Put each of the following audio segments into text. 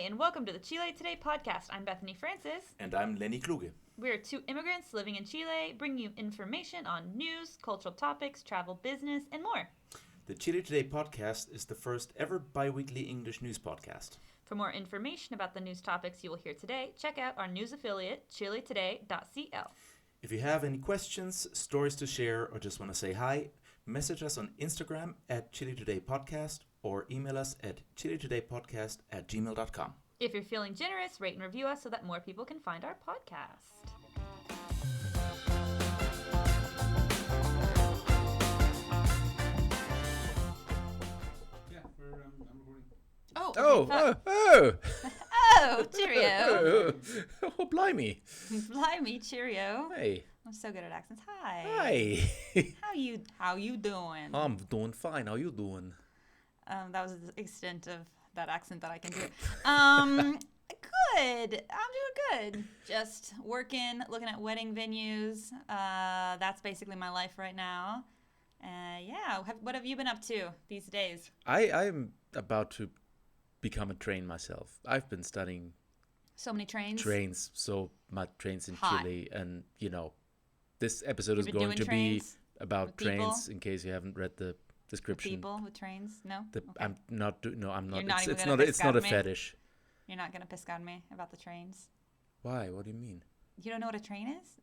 and welcome to the Chile Today podcast. I'm Bethany Francis. And I'm Lenny Kluge. We're two immigrants living in Chile, bringing you information on news, cultural topics, travel, business, and more. The Chile Today podcast is the first ever bi-weekly English news podcast. For more information about the news topics you will hear today, check out our news affiliate, chiletoday.cl. If you have any questions, stories to share, or just want to say hi, message us on Instagram at Chile Today Podcast or email us at chiletodaypodcast@gmail.com. If you're feeling generous, rate and review us so that more people can find our podcast. Yeah, I'm recording. Oh, cheerio. Oh, blimey. Blimey, cheerio. Hey. I'm so good at accents. Hi. Hi. How you doing? I'm doing fine. How you doing? That was the extent of that accent that I can do. Good. I'm doing good. Just working, looking at wedding venues. That's basically my life right now. What have you been up to these days? I'm about to become a train myself. I've been studying so many trains. So much trains in Hot. Chile, and this episode You've is been going doing to be trains about with people? trains. In case you haven't read the description. People with trains? No. Okay. I'm not. You're not It's even not. gonna It's not a piscad me? fetish. You're not gonna piss on me about the trains. Why? What do you mean? You don't know what a train is?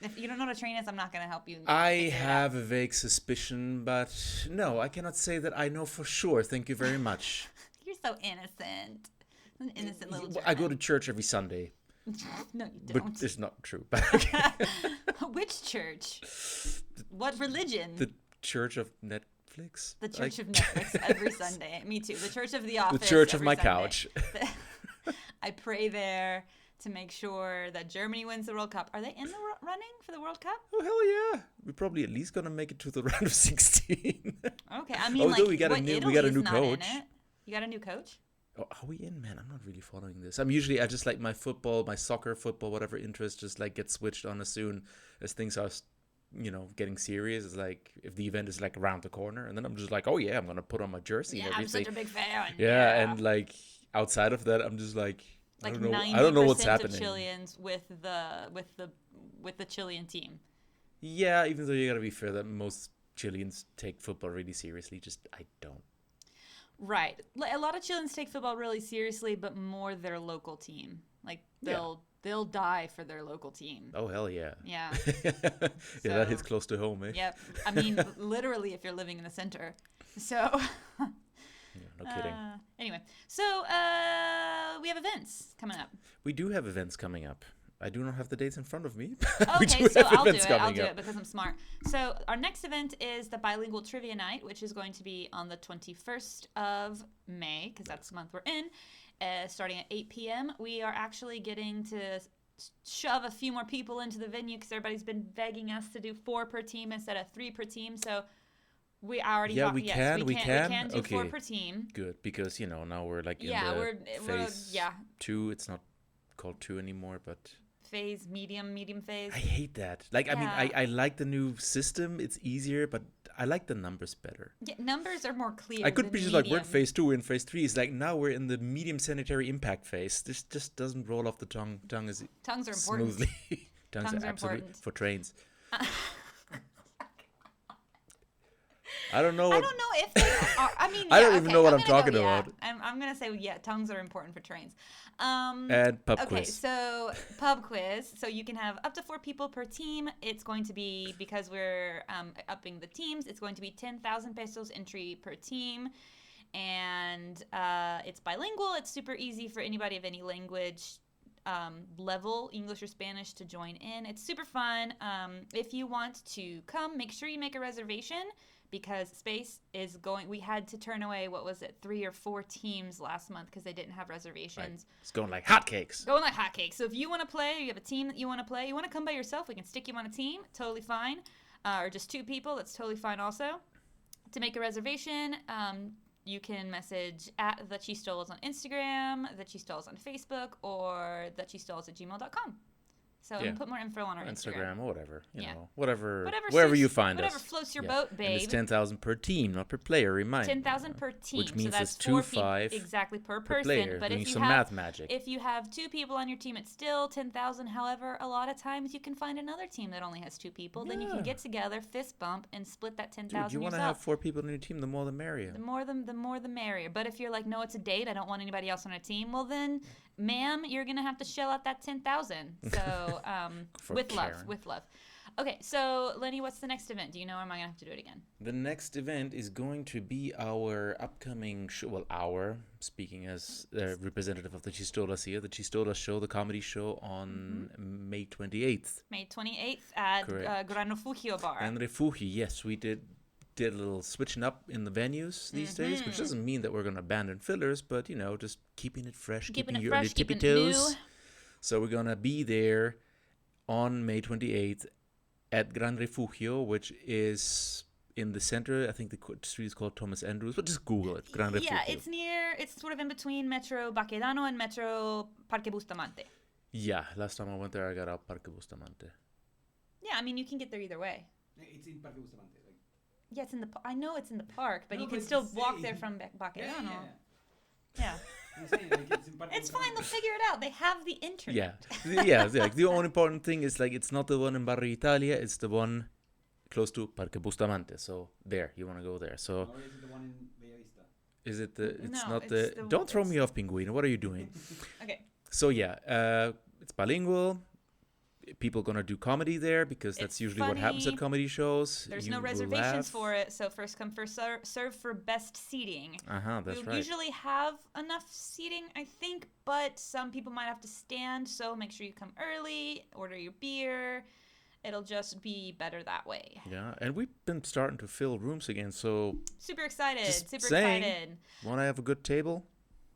If you don't know what a train is, I'm not gonna help you. I figure it out. have a vague suspicion, but no, I cannot say that I know for sure. Thank you very much. You're so innocent. An innocent little German. I go to church every Sunday, No, you but don't. it's not true. Which church? What religion? The Church of Netflix. The Church of Netflix every Sunday. Me too. The Church of the Office. The Church of every my Sunday. couch. I pray there to make sure that Germany wins the World Cup. Are they in the running for the World Cup? Oh hell yeah! We're probably at least gonna make it to the round of 16. Okay, I mean, Although like, we got a what, new Italy's not in coach. it. You got a new coach? Oh, are we in, man? I'm not really following this. I just like my soccer, whatever interest, just like gets switched on as soon as things are, getting serious. It's like if the event is like around the corner, and then I'm just like, oh yeah, I'm gonna put on my jersey and Yeah, I'm everything. such a big fan. Yeah, and like outside of that, I'm just like, like I don't know what's 90% happening. of Chileans with the Chilean team. Yeah, even though you gotta be fair that most Chileans take football really seriously, just I don't. Right. A lot of Chileans take football really seriously, but more their local team. Like they'll die for their local team. Oh hell yeah. Yeah. Yeah, that hits close to home, eh? Yep. I mean, literally, if you're living in the center. So. Yeah, no kidding. Anyway, so we have events coming up. We do have events coming up. I do not have the dates in front of me. Okay, so I'll do it because I'm smart. So our next event is the Bilingual Trivia Night, which is going to be on the 21st of May, because that's the month we're in, starting at 8 p.m. We are actually getting to shove a few more people into the venue because everybody's been begging us to do 4 per team instead of 3 per team. So we already we can do okay. 4 per team. Good, because now we're like in we're phase 2. It's not called 2 anymore, but phase medium phase. I hate that. Like I mean, I like the new system. It's easier, but I like the numbers better. Yeah, numbers are more clear. I could than be just medium. like, we're in phase 2, we're in phase 3. It's like now we're in the medium sanitary impact phase. This just doesn't roll off the tongue. Tongues are important. Smoothly. Tongues are absolutely important. for trains. I don't know. I don't know if they are. I mean, I don't even know what I'm talking about. I'm gonna say tongues are important for trains. And pub quiz. Okay, so pub quiz. So you can have up to 4 people per team. It's going to be, because we're upping the teams, it's going to be 10,000 pesos entry per team, and it's bilingual. It's super easy for anybody of any language level, English or Spanish, to join in. It's super fun. If you want to come, make sure you make a reservation, because space is going. We had to turn away 3 or 4 teams last month because they didn't have reservations. Right. It's going like hotcakes. Going like hotcakes. So if you want to play, or you have a team that you want to play, you want to come by yourself, we can stick you on a team, totally fine. Or just 2 people, that's totally fine also. To make a reservation, you can message at The Chistoles on Instagram, The Chistoles on Facebook, or TheChistoles@gmail.com. So I'm gonna put more info on our Instagram. Or whatever, you Yeah. know, whatever Whatever you find whatever us. floats your boat, babe. And it's 10,000 per team, not per player. Remind. 10,000 per team, which means so that's it's 4 2-5 people exactly per per person. player. But Doing if you some have math magic. if you have 2 people on your team, it's still 10,000. However, a lot of times you can find another team that only has 2 people. Then you can get together, fist bump, and split that 10,000 Dude, you want to yourself. have 4 people on your team, the more the merrier. The more the merrier. But if you're like, no, it's a date, I don't want anybody else on a team, well then, ma'am, you're gonna have to shell out that 10,000. So with love. Okay, so Lenny, what's the next event? Do you know, or am I gonna have to do it again? The next event is going to be our upcoming show. Well, speaking as the representative of the Chistolas here, the Chistolas show, the comedy show on May 28th. May 28th at Gran Refugio Bar. Gran Refugio, yes, we did a little switching up in the venues these days, which doesn't mean that we're going to abandon fillers, but, you know, just keeping it fresh, keeping you on your tippy toes. New. So we're going to be there on May 28th at Gran Refugio, which is in the center. I think the street is called Thomas Andrews, but just Google it, Gran Refugio. Yeah, it's sort of in between Metro Baquedano and Metro Parque Bustamante. Yeah, last time I went there, I got out Parque Bustamante. Yeah, I mean, you can get there either way. It's in Parque Bustamante. Like. Yeah, it's in the. I know it's in the park, but you can still walk there from Baquedano. Yeah. I'm saying, like, it's in Parque It's Bustamante. fine. They'll figure it out. They have the internet. Yeah, like the only important thing is like it's not the one in Barrio Italia, it's the one close to Parque Bustamante. So there, you want to go there. So Or is it the one in Bella Vista? is it the? It's No, not it's the. the- Don't throw it's- me off, Pinguino. What are you doing? Okay. So yeah, it's bilingual. People gonna do comedy there because that's It's usually what happens at funny. comedy shows. There's You no will reservations laugh. for it, so first come, first serve for best seating. That's We right. usually have enough seating, I think, but some people might have to stand, so make sure you come early, order your beer. It'll just be better that way. Yeah, and we've been starting to fill rooms again. So Super excited. Just Super saying. excited. want to have a good table?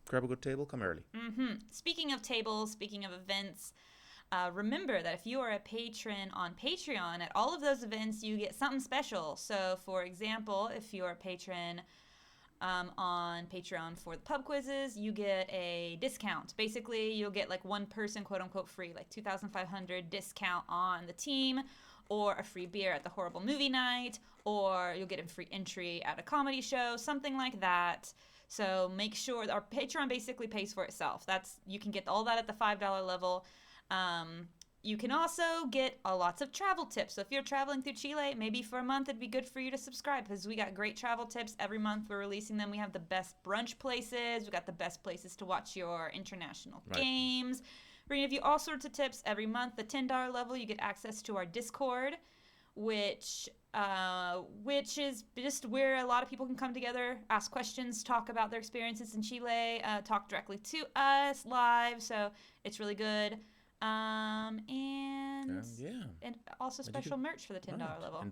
Grab a good table. Come early. Speaking of tables, speaking of events, remember that if you are a patron on Patreon, at all of those events, you get something special. So, for example, if you're a patron on Patreon for the pub quizzes, you get a discount. Basically, you'll get like one person, quote unquote, free, like 2,500 discount on the team, or a free beer at the horrible movie night, or you'll get a free entry at a comedy show, something like that. So make sure our Patreon basically pays for itself. You can get all that at the $5 level. You can also get lots of travel tips. So if you're traveling through Chile, maybe for a month, it'd be good for you to subscribe because we got great travel tips. Every month we're releasing them. We have the best brunch places. We got the best places to watch your international games. We're going to give you all sorts of tips every month. The $10 level, you get access to our Discord, which is just where a lot of people can come together, ask questions, talk about their experiences in Chile, talk directly to us live. So it's really good. And also special merch for the $10 level.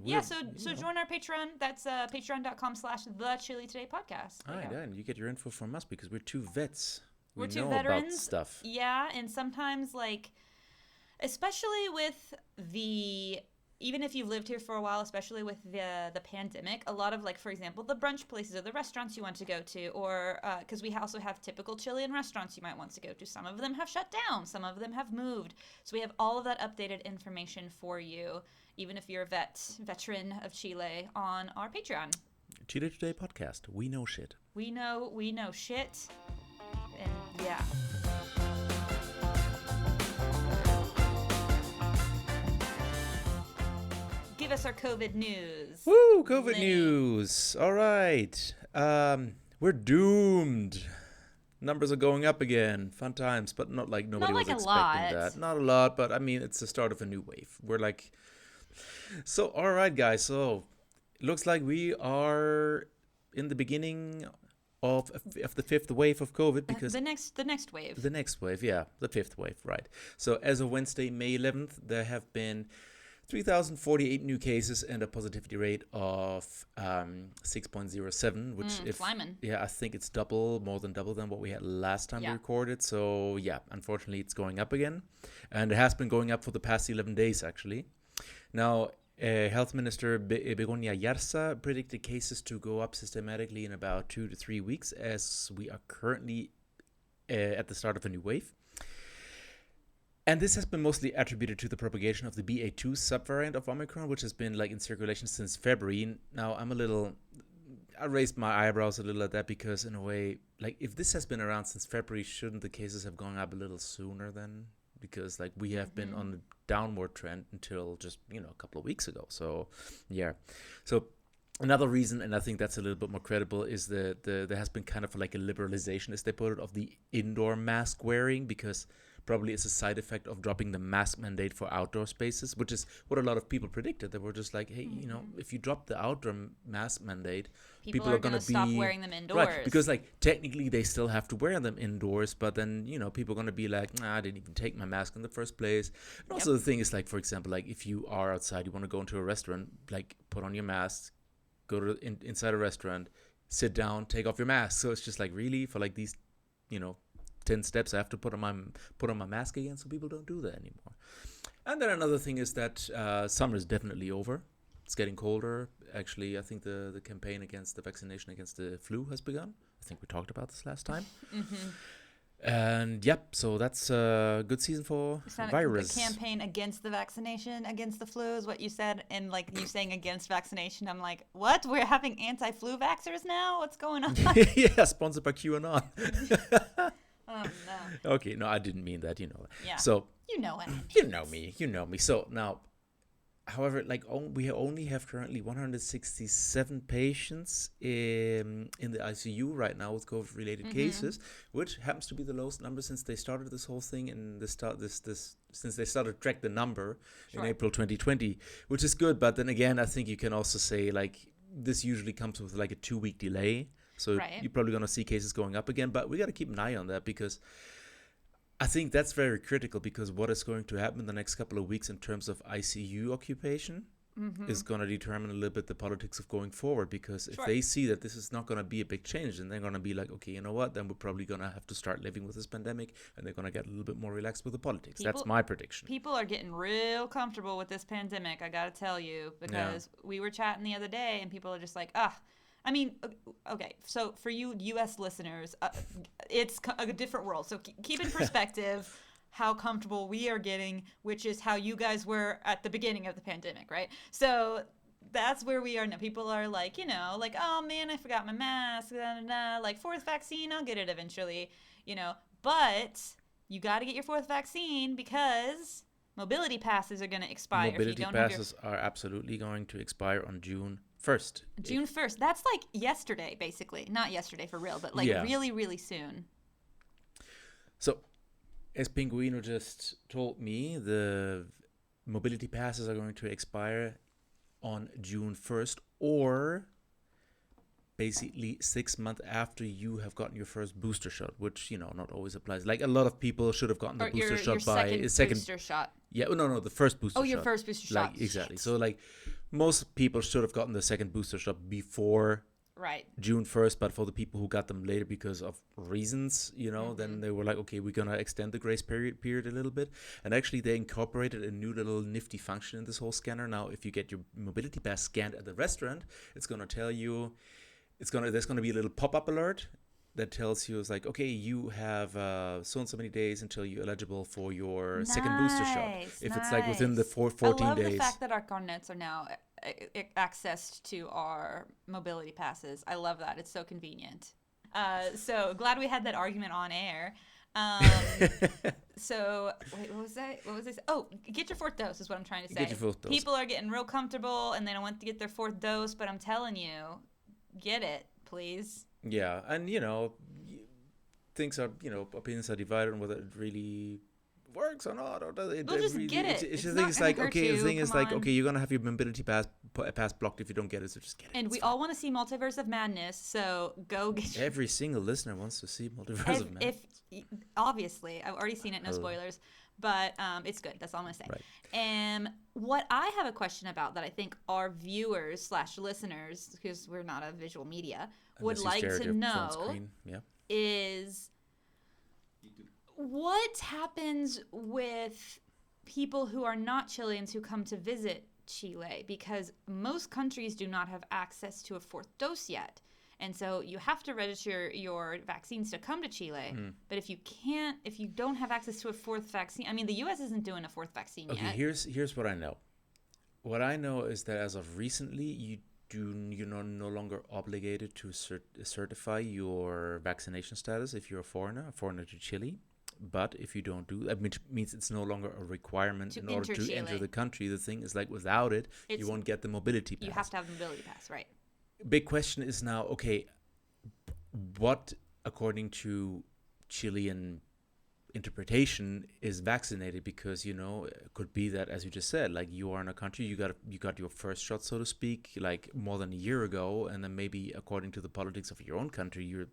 So join our Patreon. That's patreon.com/thechilitoday podcast. And you get your info from us because we're two vets. We're two know veterans. about stuff. Yeah, and sometimes especially with even if you've lived here for a while, especially with the pandemic, a lot of for example, the brunch places or the restaurants you want to go to, or because we also have typical Chilean restaurants you might want to go to. Some of them have shut down, some of them have moved. So we have all of that updated information for you, even if you're a veteran of Chile, on our Patreon. Chile Today podcast. We know shit. We know shit. And yeah. Give us our COVID news. Woo! COVID Lenny. news. All right. We're doomed. Numbers are going up again. Fun times, but not like nobody was expecting that. Not a lot, but I mean, it's the start of a new wave. We're so all right, guys. So it looks like we are in the beginning of the fifth wave of COVID because the next wave. The next wave, yeah, the fifth wave, right. So as of Wednesday, May 11th, there have been 3,048 new cases and a positivity rate of 6.07, which I think it's more than double than what we had last time we recorded. So yeah, unfortunately it's going up again, and it has been going up for the past 11 days actually. Now, Health Minister Begoña Yarza predicted cases to go up systematically in about 2 to 3 weeks, as we are currently at the start of a new wave. And this has been mostly attributed to the propagation of the BA2 subvariant of Omicron, which has been like in circulation since February. Now, I raised my eyebrows a little at that because in a way, like if this has been around since February, shouldn't the cases have gone up a little sooner then? Because like we have been on a downward trend until just, a couple of weeks ago. So, yeah. So another reason, and I think that's a little bit more credible, is that there has been kind of like a liberalization, as they put it, of the indoor mask wearing, because probably it's a side effect of dropping the mask mandate for outdoor spaces, which is what a lot of people predicted. They were just like, hey, if you drop the outdoor mask mandate, people are going to stop wearing them indoors. Right, because like technically they still have to wear them indoors, but then, people are going to be like, nah, I didn't even take my mask in the first place. And also the thing is like, for example, like if you are outside, you want to go into a restaurant, like put on your mask, go to inside a restaurant, sit down, take off your mask. So it's just like, really, for like these, 10 steps I have to put on my mask again, so people don't do that anymore. And then another thing is that summer is definitely over. It's getting colder. Actually, I think the campaign against the vaccination against the flu has begun. I think we talked about this last time. And so that's a good season for virus. The campaign against the vaccination against the flu is what you said, and like you saying against vaccination, I'm like, what? We're having anti-flu vaxxers now? What's going on? Yeah, sponsored by QAnon. Oh no. Okay, no, I didn't mean that, Yeah. So you know what I mean. You know me. So now, however, like we only have currently 167 patients in the ICU right now with COVID-related cases, which happens to be the lowest number since they started this whole thing in the start. Since they started to track the number in April 2020, which is good. But then again, I think you can also say like this usually comes with like a 2-week delay. So you're probably going to see cases going up again, but we got to keep an eye on that, because I think that's very critical, because what is going to happen in the next couple of weeks in terms of ICU occupation is going to determine a little bit the politics of going forward, because if they see that this is not going to be a big change, then they're going to be like, okay, you know what, then we're probably going to have to start living with this pandemic, and they're going to get a little bit more relaxed with the politics. That's my prediction. People are getting real comfortable with this pandemic, I got to tell you, because we were chatting the other day, and people are just like, I mean, okay, so for you U.S. listeners, it's a different world. So keep in perspective how comfortable we are getting, which is how you guys were at the beginning of the pandemic, right? So that's where we are now. People are like, like, oh man, I forgot my mask, like 4th vaccine, I'll get it eventually, But you got to get your 4th vaccine because mobility passes are going to expire. Mobility passes are absolutely going to expire on June 1st. June 1st. That's like yesterday, basically. Not yesterday for real, but like really, really soon. So, as Pinguino just told me, the mobility passes are going to expire on June 1st, or basically 6 months after you have gotten your first booster shot, which, not always applies. Like a lot of people should have gotten the booster shot by a second booster shot. Yeah, no, the first booster shot. Oh, your first booster shot. Exactly. So like most people should have gotten the second booster shot before June 1st, but for the people who got them later because of reasons, then they were like, okay, we're going to extend the grace period a little bit. And actually they incorporated a new little nifty function in this whole scanner. Now, if you get your mobility pass scanned at the restaurant, it's going to tell you, there's going to be a little pop-up alert that tells you, it's like, okay, you have so and so many days until you're eligible for your second booster shot. If it's like within the 14 days. I love the fact that our connets are now accessed to our mobility passes. I love that. It's so convenient. So glad we had that argument on air. So wait, what was that? What was this? Oh, get your 4th dose is what I'm trying to say. Get your 4th dose. People are getting real comfortable and they don't want to get their 4th dose, but I'm telling you, get it, please. Yeah, and things are, opinions are divided on whether it really works or not, or does it? We'll just get it. It's the thing is like, okay, the thing is like, okay, you're gonna have your mobility pass blocked if you don't get it, so just get it. And we all want to see Multiverse of Madness, so go get. Every single listener wants to see Multiverse of Madness. Obviously, I've already seen it, no spoilers, but it's good. That's all I'm gonna say. Right. And what I have a question about that I think our viewers / listeners, because we're not a visual media, would like to know is what happens with people who are not Chileans who come to visit Chile, because most countries do not have access to a 4th dose yet. And so you have to register your vaccines to come to Chile. But if you don't have access to a fourth vaccine, I mean, the U.S. isn't doing a fourth vaccine Okay, yet. here's what I know. What I know is that as of recently, you're no longer obligated to certify your vaccination status if you're a foreigner to Chile. But if you don't do that, which means it's no longer a requirement in order to enter the country. The thing is, like, without it, you won't get the mobility pass. You have to have the mobility pass, right? Big question is now, okay, what, according to Chilean interpretation, is vaccinated? Because, you know, it could be that, as you just said, like, you are in a country, you got your first shot, so to speak, like more than a year ago, and then maybe according to the politics of your own country, you're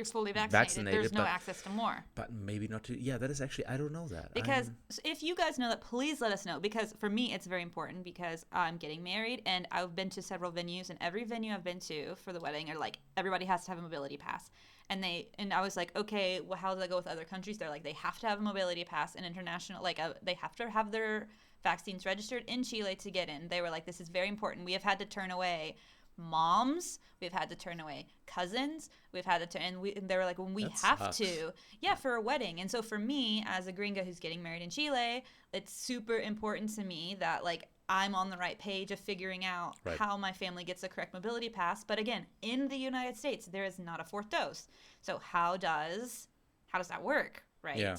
fully vaccinated. There's no access to more. But maybe not to. Yeah, that is actually, I don't know that. Because if you guys know that, please let us know. Because for me, it's very important because I'm getting married and I've been to several venues, and every venue I've been to for the wedding are like, everybody has to have a mobility pass. And I was like, okay, well, how does that go with other countries? They're like, they have to have a mobility pass, and international, like they have to have their vaccines registered in Chile to get in. They were like, this is very important. We have had to turn away moms, we've had to turn away cousins, we've had to turn, and they were like, when we have to, for a wedding. And so for me, as a gringa who's getting married in Chile, it's super important to me that, like, I'm on the right page of figuring out how my family gets the correct mobility pass. But again, in the United States, there is not a fourth dose. So how does that work? Right. Yeah.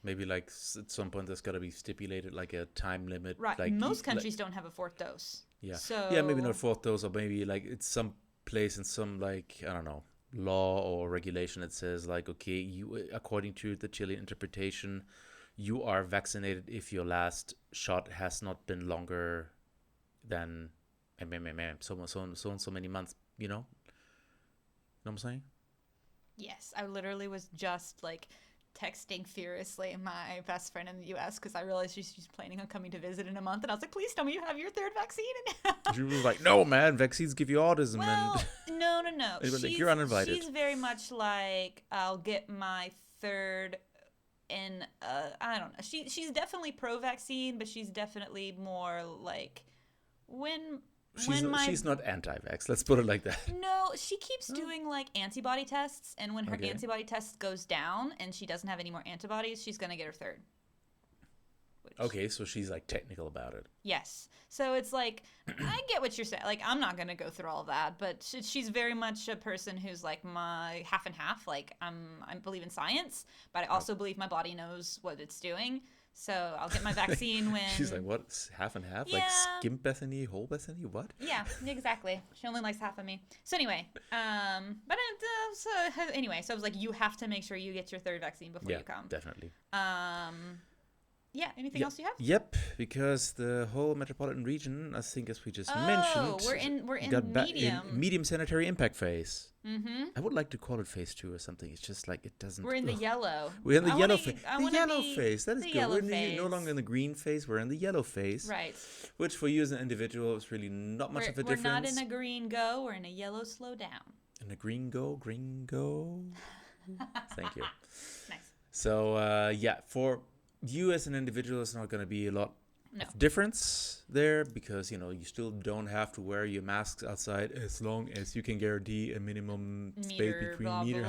Maybe like at some point there's got to be stipulated like a time limit. Right. Like, most countries don't have a fourth dose. Yeah. So yeah, maybe not fourth dose, or maybe like it's some place in some, like, I don't know, law or regulation that says like, okay, you, according to the Chilean interpretation, you are vaccinated if your last shot has not been longer than so many months. You know what I'm saying? Yes, I literally was just like texting furiously my best friend in the U.S. because I realized she's planning on coming to visit in a month, and I was like, please tell me you have your third vaccine. She was like, no, man, vaccines give you autism. Well, and no. like, you're uninvited. She's very much like, I'll get my third in, I don't know. She's definitely pro-vaccine, but she's definitely more like, she's not anti-vax. Let's put it like that. No, she keeps doing like antibody tests, and when her antibody test goes down and she doesn't have any more antibodies, she's gonna get her third. Okay, so she's like technical about it. Yes. So it's like, I get what you're saying. Like, I'm not gonna go through all that, but she's very much a person who's like my half and half. Like, I believe in science, but I also believe my body knows what it's doing. So I'll get my vaccine when... She's like, what? Half and half? Yeah. Like skimp Bethany, whole Bethany? What? Yeah, exactly. She only likes half of me. So anyway, so I was like, you have to make sure you get your third vaccine before you come. Definitely. Yeah, anything else you have? Yep, because the whole metropolitan region, I think, as we just mentioned, we're in medium sanitary impact phase. Mm-hmm. I would like to call it phase 2 or something. It's just like it doesn't. We're in the yellow. We're in the yellow phase. The yellow phase. That is good. We're phase. no longer in the green phase. We're in the yellow phase. Right. Which for you as an individual is really not much of a difference. We're not in a green go. We're in a yellow slow down. In a green go. Thank you. Nice. So for you as an individual, it's not going to be a lot of difference there, because you still don't have to wear your masks outside as long as you can guarantee a minimum space between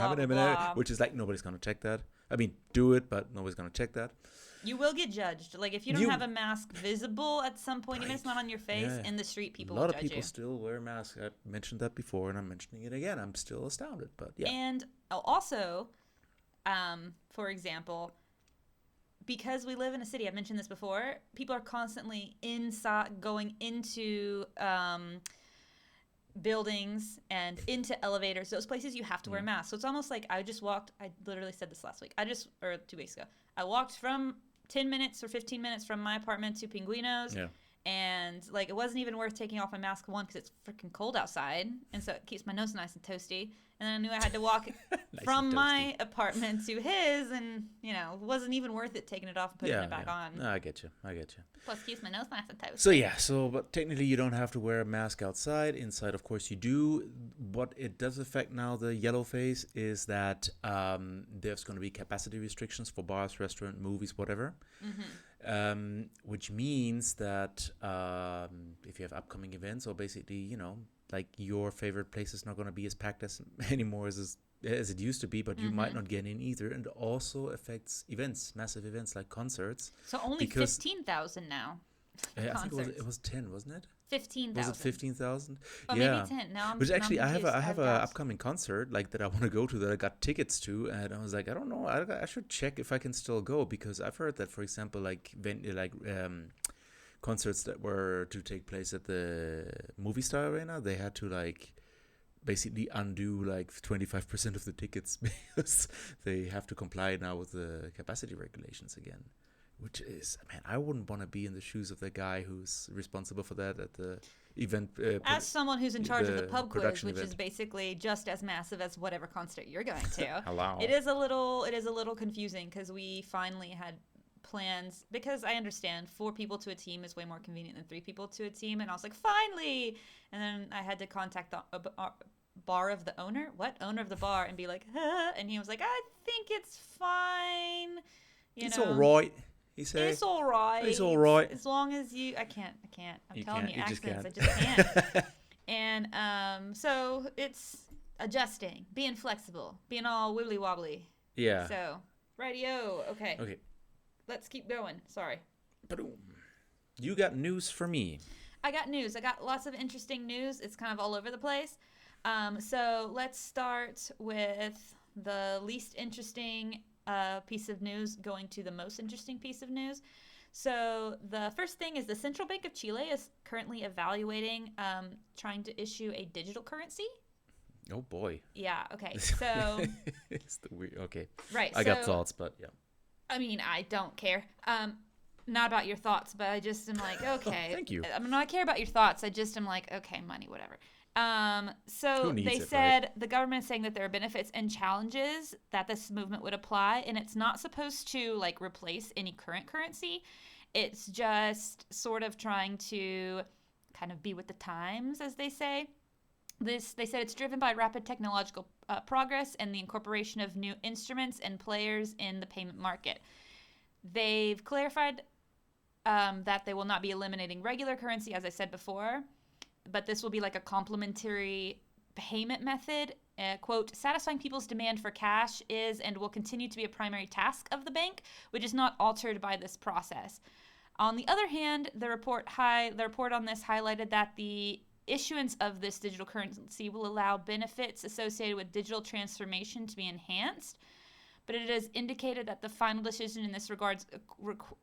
which is like nobody's going to check that. I mean, do it, but nobody's going to check that. You will get judged. Like, if you don't have a mask visible at some point, even if it's not on your face, in the street, people will judge you. A lot of people still wear masks. I mentioned that before, and I'm mentioning it again. I'm still astounded, but yeah. And also, for example, because we live in a city, I've mentioned this before, people are constantly going into buildings and into elevators. Those places you have to wear masks. So it's almost like I literally said this last week. Or 2 weeks ago. I walked from 10 minutes or 15 minutes from my apartment to Pinguinos. Yeah. And like, it wasn't even worth taking off my mask, one, because it's freaking cold outside, and so it keeps my nose nice and toasty. And then I knew I had to walk from my apartment to his, and it wasn't even worth it taking it off and putting it back on. No, I get you. Plus, keeps my nose nice and toasty. But technically you don't have to wear a mask outside. Inside, of course, you do. What it does affect now, the yellow phase, is that there's going to be capacity restrictions for bars, restaurants, movies, whatever. Mm-hmm. Which means that if you have upcoming events, or basically, like your favorite place is not going to be as packed as anymore as it used to be, but you might not get in either. And also affects events, massive events like concerts. So only because 15,000 now. I think Concerts. it was 10, wasn't it? 15,000. Was it 15,000? Oh, yeah. maybe 10. Now I'm. Which now actually, I'm I have confused. a doubts. upcoming concert like that I want to go to that I got tickets to, and I was like, I don't know, I should check if I can still go, because I've heard that, for example, like concerts that were to take place at the Movie Star Arena, they had to like basically undo like 25% of the tickets because they have to comply now with the capacity regulations again. Which is, man, I wouldn't want to be in the shoes of the guy who's responsible for that at the event. As someone who's in charge of the pub quiz, production which is event. basically just as massive as whatever concert you're going to, Hello. it is a little confusing because we finally had plans, because I understand 4 people to a team is way more convenient than 3 people to a team, and I was like, finally, and then I had to contact the bar of the owner of the bar and be like, and he was like, I think it's fine. It's all right. He said, It's all right. It's all right. As long as you, I can't. I'm telling you, just accents, can't. I just can't. And so it's adjusting, being flexible, being all wibbly wobbly. Yeah. So, radio. Okay. Okay. Let's keep going. Sorry. Ba-doom. You got news for me. I got news. I got lots of interesting news. It's kind of all over the place. So let's start with the least interesting piece of news going to the most interesting piece of news. So the first thing is the Central Bank of Chile is currently evaluating trying to issue a digital currency. Oh boy. Yeah, okay. So It's the weird. Okay. right. I got thoughts, but yeah. I mean, I don't care. Not about your thoughts, but I just am like, okay. Thank you. I mean, I care about your thoughts. I just am like, okay, money, whatever. So Who needs they it, said the government is saying that there are benefits and challenges that this movement would apply, and it's not supposed to like replace any current currency. It's just sort of trying to kind of be with the times, as they say. They said it's driven by rapid technological progress and the incorporation of new instruments and players in the payment market. They've clarified that they will not be eliminating regular currency, as I said before, but this will be like a complementary payment method. Quote, satisfying people's demand for cash is and will continue to be a primary task of the bank, which is not altered by this process. On the other hand, the report on this highlighted that the issuance of this digital currency will allow benefits associated with digital transformation to be enhanced, but it has indicated that the final decision in this regard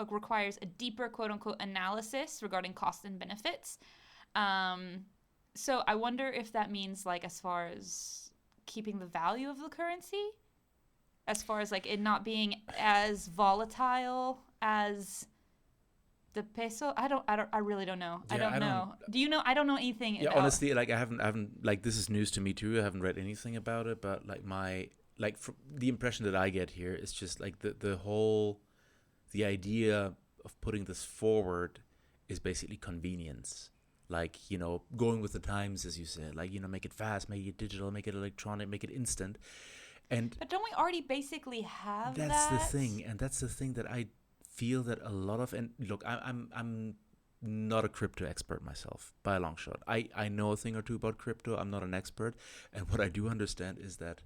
requires a deeper quote-unquote analysis regarding costs and benefits. So I wonder if that means like as far as keeping the value of the currency, as far as like it not being as volatile as the peso. I really don't know. Yeah, I don't know. Do you know? I don't know anything. Yeah, about... honestly, like I haven't like this is news to me too. I haven't read anything about it, but like the impression that I get here is just like the idea of putting this forward is basically convenience. Like, going with the times, as you said, like, make it fast, make it digital, make it electronic, make it instant. But don't we already basically have that? That's the thing. And that's the thing that I feel that a lot of, and look, I'm not a crypto expert myself by a long shot. I know a thing or two about crypto. I'm not an expert. And what I do understand is that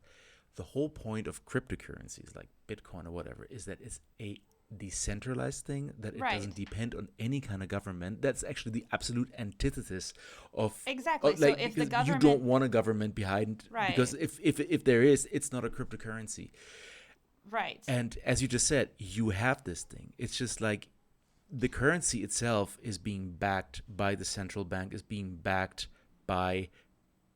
the whole point of cryptocurrencies like Bitcoin or whatever is that it's a decentralized thing, that it doesn't depend on any kind of government. That's actually the absolute antithesis of exactly. like, so if the because government, you don't want a government behind, right? Because if there is, it's not a cryptocurrency, right? And as you just said, you have this thing. It's just like the currency itself is being backed by the central bank, is being backed by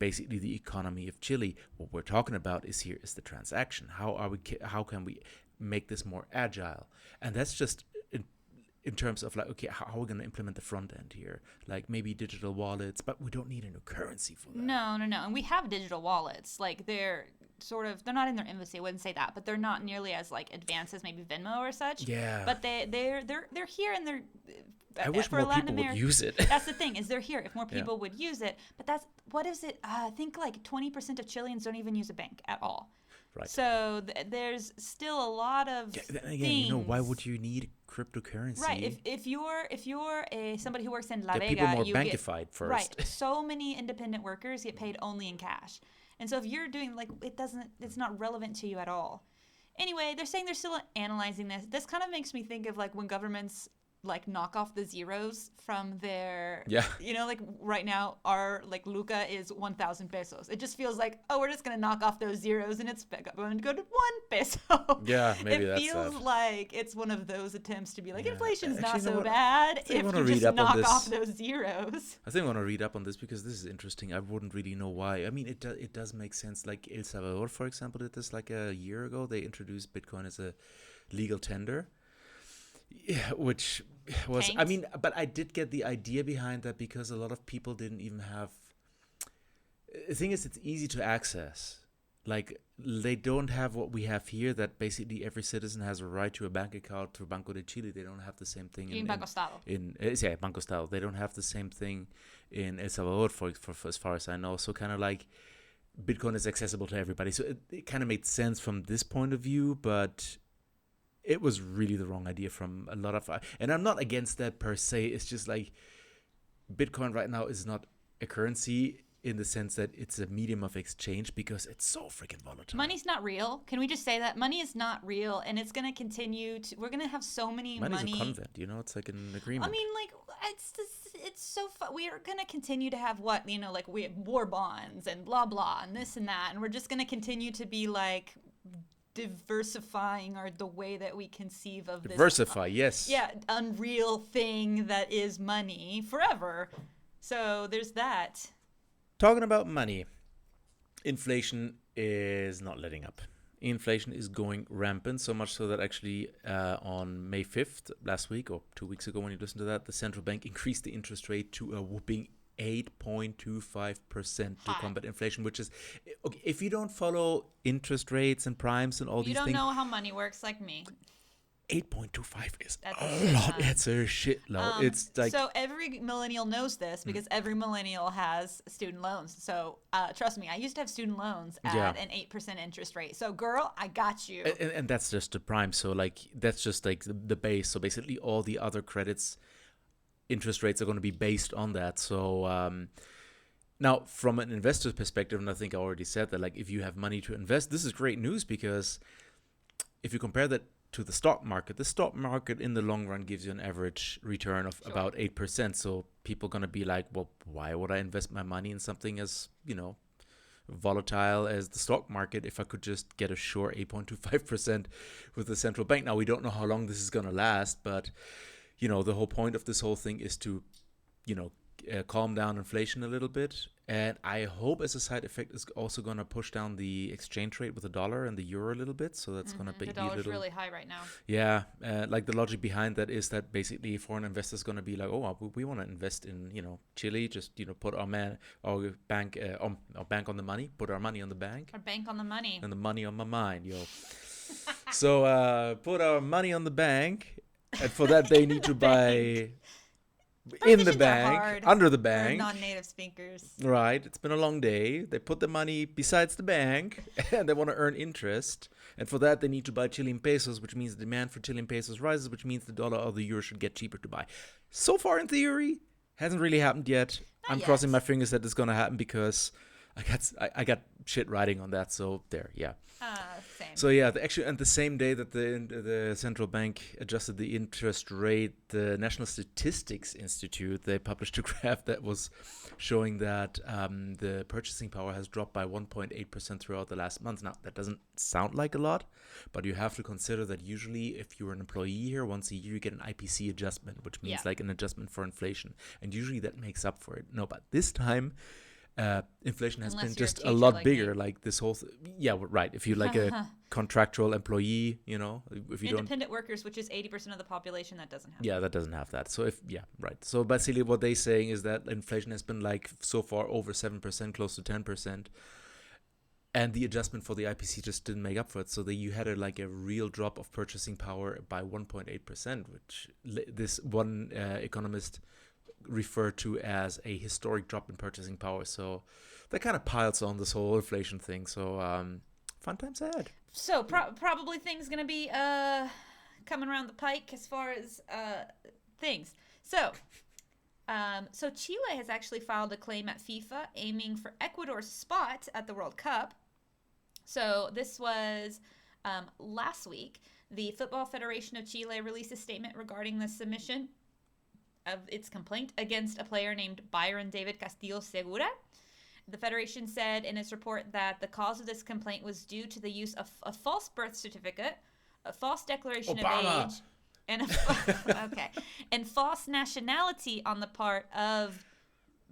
basically the economy of Chile. What we're talking about is the transaction. How can we make this more agile? And that's just in terms of like, okay, how are we going to implement the front end here? Like maybe digital wallets, but we don't need a new currency for that. No. And we have digital wallets. Like they're not in their infancy. I wouldn't say that, but they're not nearly as like advanced as maybe Venmo or such. Yeah. But they're here and they're. I wish more people would use it. That's the thing, is they're here. If more people would use it, but what is it? I think like 20% of Chileans don't even use a bank at all. Right. So there's still a lot of then again, things. why would you need cryptocurrency. Right. If you're somebody who works in La get Vega, people more you bankified get first. right. So many independent workers get paid only in cash, and so if you're doing like it's not relevant to you at all. Anyway, they're saying they're still analyzing this. This kind of makes me think of like when governments like knock off the zeros from their Yeah. like right now our like Luca is 1,000 pesos. It just feels like, oh, we're just gonna knock off those zeros and it's going to go to 1 peso. Yeah, maybe it that's feels that. like it's one of those attempts to be like, Yeah. inflation's Actually, not you know so what? bad think I if wanna you read just up on knock this. off those zeros. I think I want to read up on this because this is interesting. I wouldn't really know why. I mean, it does make sense. Like El Salvador, for example, did this like a year ago. They introduced Bitcoin as a legal tender. Yeah, which was, I Tanked. mean, but I did get the idea behind that because a lot of people didn't even have. The thing is, it's easy to access. Like, they don't have what we have here, that basically every citizen has a right to a bank account through Banco de Chile. They don't have the same thing In Banco Estado. yeah, Banco Estado. They don't have the same thing in El Salvador, for as far as I know. So kind of like Bitcoin is accessible to everybody. So it kind of made sense from this point of view, but it was really the wrong idea from a lot of. And I'm not against that per se. It's just like Bitcoin right now is not a currency in the sense that it's a medium of exchange because it's so freaking volatile. Money's not real. Can we just say that? Money is not real, and it's going to continue to. We're going to have so many Money's money. a convent, it's like an agreement. I mean, like, it's so fun. We are going to continue to have what, like we have war bonds and blah, blah, and this and that. And we're just going to continue to be like diversifying the way that we conceive of Diversify, yes. Yeah, unreal thing that is money forever. So there's that. Talking about money, inflation is not letting up. Inflation is going rampant, so much so that actually on May 5th, last week, or 2 weeks ago when you listen to that, the central bank increased the interest rate to a whopping 8.25% to combat inflation, which is, okay, if you don't follow interest rates and primes and all these things. You don't know how money works like me. 8.25 is That's a lot. It's a shitload. It's like, so every millennial knows this because every millennial has student loans. So trust me, I used to have student loans at an 8% interest rate. So girl, I got you. and that's just the prime. So like that's just like the base. So basically all the other credits, interest rates are going to be based on that. So now from an investor's perspective, and I think I already said that, like if you have money to invest, this is great news because if you compare that to the stock market in the long run gives you an average return of about 8%. So people are going to be like, well, why would I invest my money in something as, volatile as the stock market if I could just get a sure 8.25% with the central bank? Now, we don't know how long this is going to last, but, the whole point of this whole thing is to, calm down inflation a little bit. And I hope as a side effect is also going to push down the exchange rate with the dollar and the euro a little bit. So that's going to be the a dollar's little really high right now. Yeah, like the logic behind that is that basically foreign investors going to be like, oh, we want to invest in Chile, just put our bank on the money, put our money on the bank, Our bank on the money. and the money on my mind, yo. So put our money on the bank, and for that they need to buy in the Transitions are bank, hard under the for bank. non-native speakers. Right, it's been a long day. They put the money besides the bank and they want to earn interest. And for that, they need to buy Chilean pesos, which means the demand for Chilean pesos rises, which means the dollar or the euro should get cheaper to buy. So far, in theory, hasn't really happened yet. I'm crossing my fingers that it's going to happen because I got shit writing on that. So there, yeah. Same. So yeah, the same day that the central bank adjusted the interest rate, the National Statistics Institute, they published a graph that was showing that the purchasing power has dropped by 1.8% throughout the last month. Now that doesn't sound like a lot, but you have to consider that usually if you're an employee here, once a year you get an IPC adjustment, which means like an adjustment for inflation, and usually that makes up for it. No, but this time inflation has been just a lot bigger. Like this whole right. If you're like a contractual employee, if you Independent workers, which is 80% of the population, that doesn't have. Yeah, that doesn't have that. So right. So basically, what they're saying is that inflation has been like so far over 7%, close to 10%, and the adjustment for the IPC just didn't make up for it. So you had a real drop of purchasing power by 1.8%, which this one economist referred to as a historic drop in purchasing power. So that kind of piles on this whole inflation thing. So fun times ahead. So probably things gonna be coming around the pike as far as things. So Chile has actually filed a claim at FIFA aiming for Ecuador's spot at the World Cup. So this was last week. The Football Federation of Chile released a statement regarding the submission of its complaint against a player named Byron David Castillo Segura. The Federation said in its report that the cause of this complaint was due to the use of a false birth certificate, a false declaration Obama. of age, and false nationality on the part of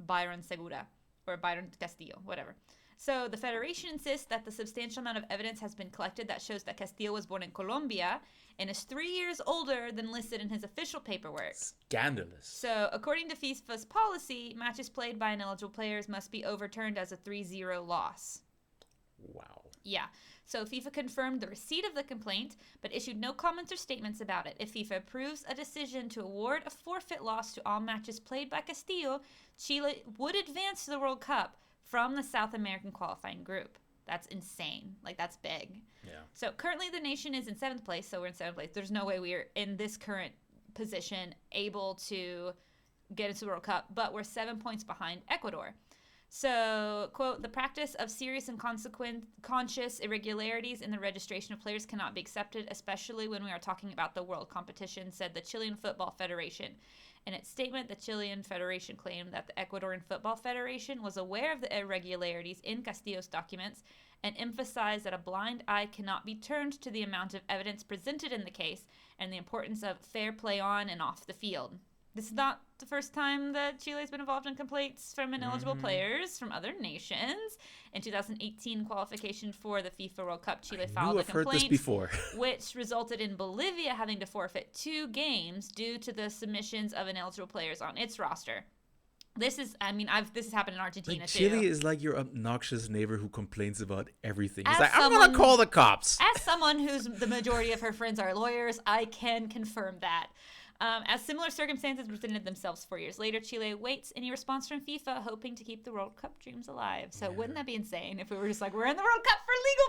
Byron Segura, or Byron Castillo, whatever. So the Federation insists that the substantial amount of evidence has been collected that shows that Castillo was born in Colombia and is 3 years older than listed in his official paperwork. Scandalous. So according to FIFA's policy, matches played by ineligible players must be overturned as a 3-0 loss. Wow. Yeah. So FIFA confirmed the receipt of the complaint, but issued no comments or statements about it. If FIFA approves a decision to award a forfeit loss to all matches played by Castillo, Chile would advance to the World Cup from the South American qualifying group. That's insane. Like, that's big. Yeah. So currently the nation is in 7th place, so we're in 7th place. There's no way we're in this current position able to get into the World Cup, but we're 7 points behind Ecuador. So, quote, the practice of serious and conscious irregularities in the registration of players cannot be accepted, especially when we are talking about the world competition, said the Chilean Football Federation. In its statement, the Chilean Federation claimed that the Ecuadorian Football Federation was aware of the irregularities in Castillo's documents and emphasized that a blind eye cannot be turned to the amount of evidence presented in the case and the importance of fair play on and off the field. This is not the first time that Chile has been involved in complaints from ineligible players from other nations. In 2018 qualification for the FIFA World Cup, Chile filed a I've heard this complaint before. which resulted in Bolivia having to forfeit 2 games due to the submissions of ineligible players on its roster. This is, this has happened in Argentina Like, too. Chile is like your obnoxious neighbor who complains about everything. He's As like, I'm someone- gonna call the cops. As someone whose the majority of her friends are lawyers, I can confirm that. As similar circumstances presented themselves 4 years later, Chile waits any response from FIFA, hoping to keep the World Cup dreams alive. So wouldn't that be insane if we were just like, we're in the World Cup for legal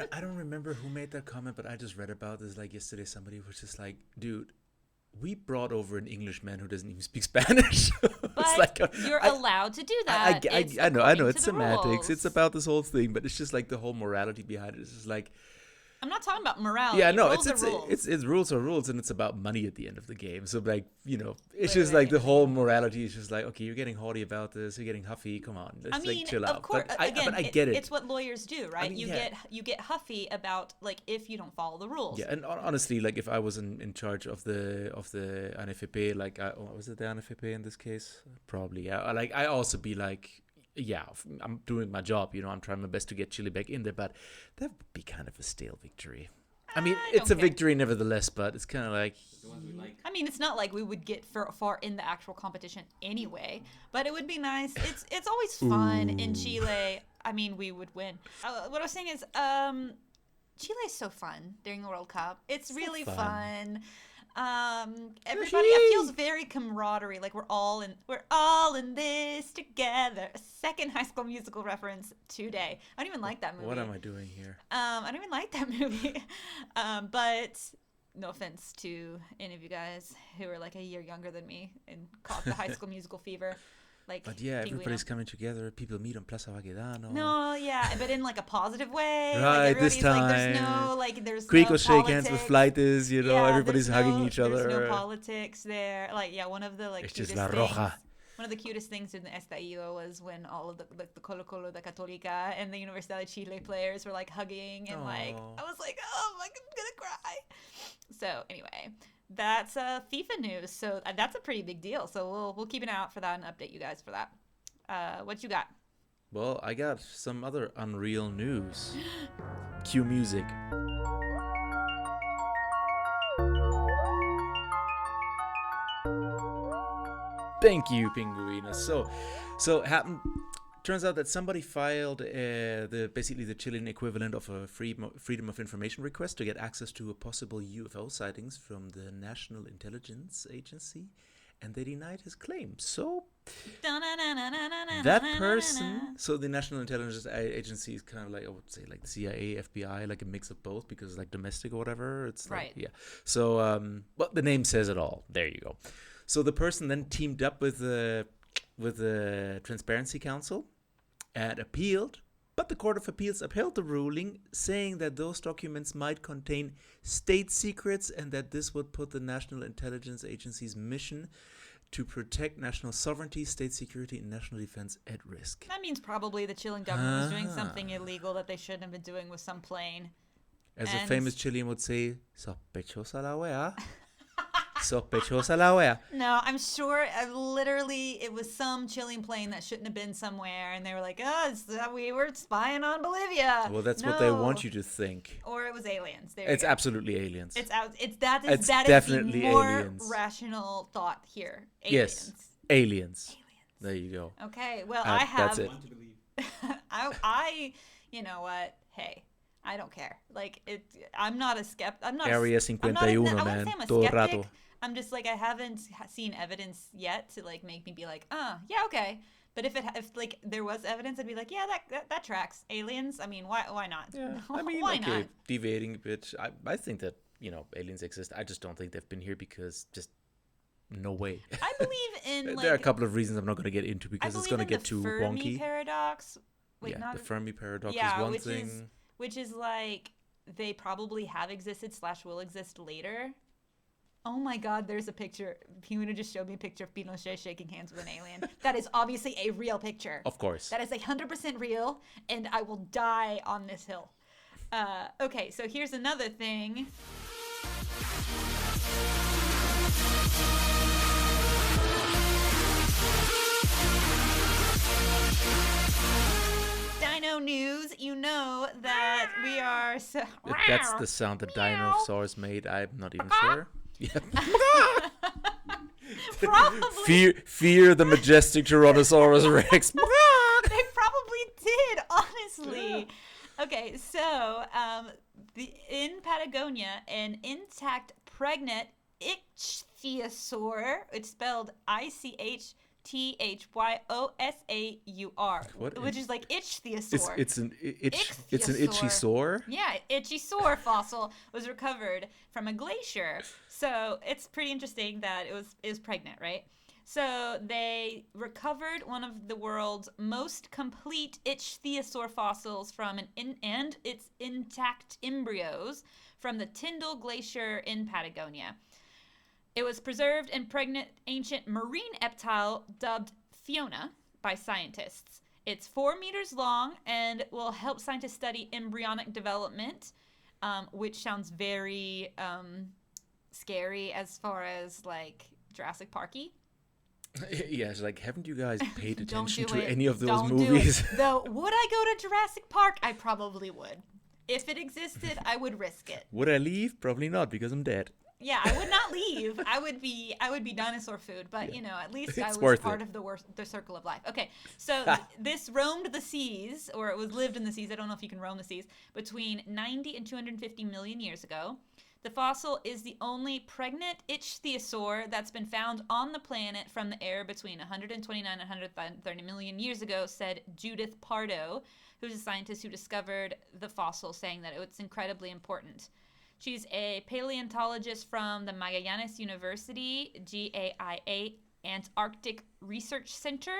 things? I don't remember who made that comment, but I just read about this like yesterday. Somebody was just like, dude, we brought over an Englishman who doesn't even speak Spanish. But you're allowed to do that. I know. according It's to the semantics. rules. It's about this whole thing, but it's just like the whole morality behind it. It's just like, I'm not talking about morality. yeah, no, rules it's are rules. rules are rules, and it's about money at the end of the game. So like, it's Wait, just like the whole morality is just like, okay, you're getting haughty about this, you're getting huffy. Come on, let's like chill out. Of course, But again, I get it. It's what lawyers do, right? mean, you yeah. get huffy about like if you don't follow the rules. Yeah, and honestly, like if I was in charge of the ANFP, like was it the ANFP in this case? Probably, yeah. Like I also be like, yeah, I'm doing my job. I'm trying my best to get Chile back in there, but that would be kind of a stale victory. I mean, I it's a don't care. victory nevertheless, but it's kind of like, The ones we like. I mean, it's not like we would get far in the actual competition anyway, but it would be nice. It's always fun in Chile. I mean, we would win. What I was saying is, Chile is so fun during the World Cup. It's really fun. Everybody, it feels very camaraderie. Like we're all in this together. A second High School Musical reference today. I don't even like that movie. what am I doing here? I don't even like that movie. But no offense to any of you guys who are like a year younger than me and caught the High School Musical fever. Like, But yeah, Pinguino. everybody's coming together. People meet on Plaza Baquedano. No, yeah, but in like a positive way. Right, like this everybody's like, there's time. no like, there's Greek no will shake hands with politics. flights, Yeah, everybody's there's hugging no- each other. There's no politics there. Like, yeah, one of the like It's just cutest La things. Roja. One of the cutest things in the Estallido was when all of the Colo Colo, the Católica, and the Universidad de Chile players were like hugging and like Aw. I was like, oh my, I'm gonna cry. So anyway, that's FIFA news. So that's a pretty big deal. So we'll keep an eye out for that and update you guys for that. What you got? Well, I got some other unreal news. Cue music. Thank you, Pinguino. So happened. Turns out that somebody filed basically the Chilean equivalent of a freedom of information request to get access to a possible UFO sightings from the National Intelligence Agency, and they denied his claim. So That that person, so the National Intelligence Agency is kind of like, I would say, like CIA, FBI, like a mix of both, because like domestic or whatever. It's like, Right. yeah. So, well, the name says it all. There you go. So the person then teamed up with the Transparency Council and appealed, but the Court of Appeals upheld the ruling, saying that those documents might contain state secrets and that this would put the National Intelligence Agency's mission to protect national sovereignty, state security, and national defense at risk. means probably the Chilean government was doing Ah. something illegal that they shouldn't have been doing with some plane. As a And- famous Chilean would say, sospechosa la wea. Sospechosa la wea. No, I'm sure literally it was some Chilean plane that shouldn't have been somewhere, and they were like, we were spying on Bolivia. Well, that's what they No. want you to think. Or it was aliens. There It's you go. absolutely aliens. It's It's that is definitely the more aliens. rational thought here. Yes. Aliens. Aliens. There you go. Okay, well, That's I have. it. Want to believe. I, you know what? Hey, I don't care. Like it. I'm not a skeptic. I'm not. Area I'm not a, 51, I wouldn't man. say I'm a Todo skeptic. rato. I'm just like I haven't seen evidence yet to like make me be like, yeah, okay. But if like there was evidence, I'd be like, yeah, that tracks. Aliens. I mean, why not? Yeah, I mean, why okay, not? deviating a bit. I think that, aliens exist. I just don't think they've been here because just no way. I believe in like. There are a couple of reasons I'm not going to get into I because it's believe going to in get the too Fermi wonky. paradox. Wait, Yeah, not the Fermi paradox yeah, is one which thing. is which is like they probably have existed / will exist later. Oh my God, there's a picture. Puna just showed me a picture of Pinochet shaking hands with an alien. That is obviously a real picture. Of course. That is 100% real, and I will die on this hill. Okay, so here's another thing. Dino news, you know that we are so. If that's the sound the dinosaurs made, I'm not even sure. Yeah. Probably. Fear the majestic Tyrannosaurus Rex. They probably did, honestly. Okay, so in Patagonia, an intact pregnant ichthyosaur, it's spelled ICHTHYOSAUR, What which is- is like ichthyosaur. It's an itchy Ichthyosaur. sore. Yeah, ichthyosaur fossil was recovered from a glacier. So it's pretty interesting that it was pregnant, right? So they recovered one of the world's most complete ichthyosaur fossils from and its intact embryos from the Tyndall Glacier in Patagonia. It was preserved in pregnant ancient marine reptile dubbed Fiona by scientists. It's 4 meters long and will help scientists study embryonic development, which sounds very scary as far as like Jurassic Parky. Yeah, it's like, haven't you guys paid Don't attention do to it. any of those Don't movies? Do it. Though, would I go to Jurassic Park? I probably would. If it existed, I would risk it. Would I leave? Probably not, because I'm dead. Yeah, I would not leave. I would be dinosaur food, but Yeah. at least I It's was worth part it. of the circle of life. Okay, so this roamed the seas, or it was lived in the seas. I don't know if you can roam the seas between 90 and 250 million years ago. The fossil is the only pregnant ichthyosaur that's been found on the planet from the air between 129 and 130 million years ago, said Judith Pardo, who's a scientist who discovered the fossil, saying that it's incredibly important. She's a paleontologist from the Magallanes University, GAIA Antarctic Research Center.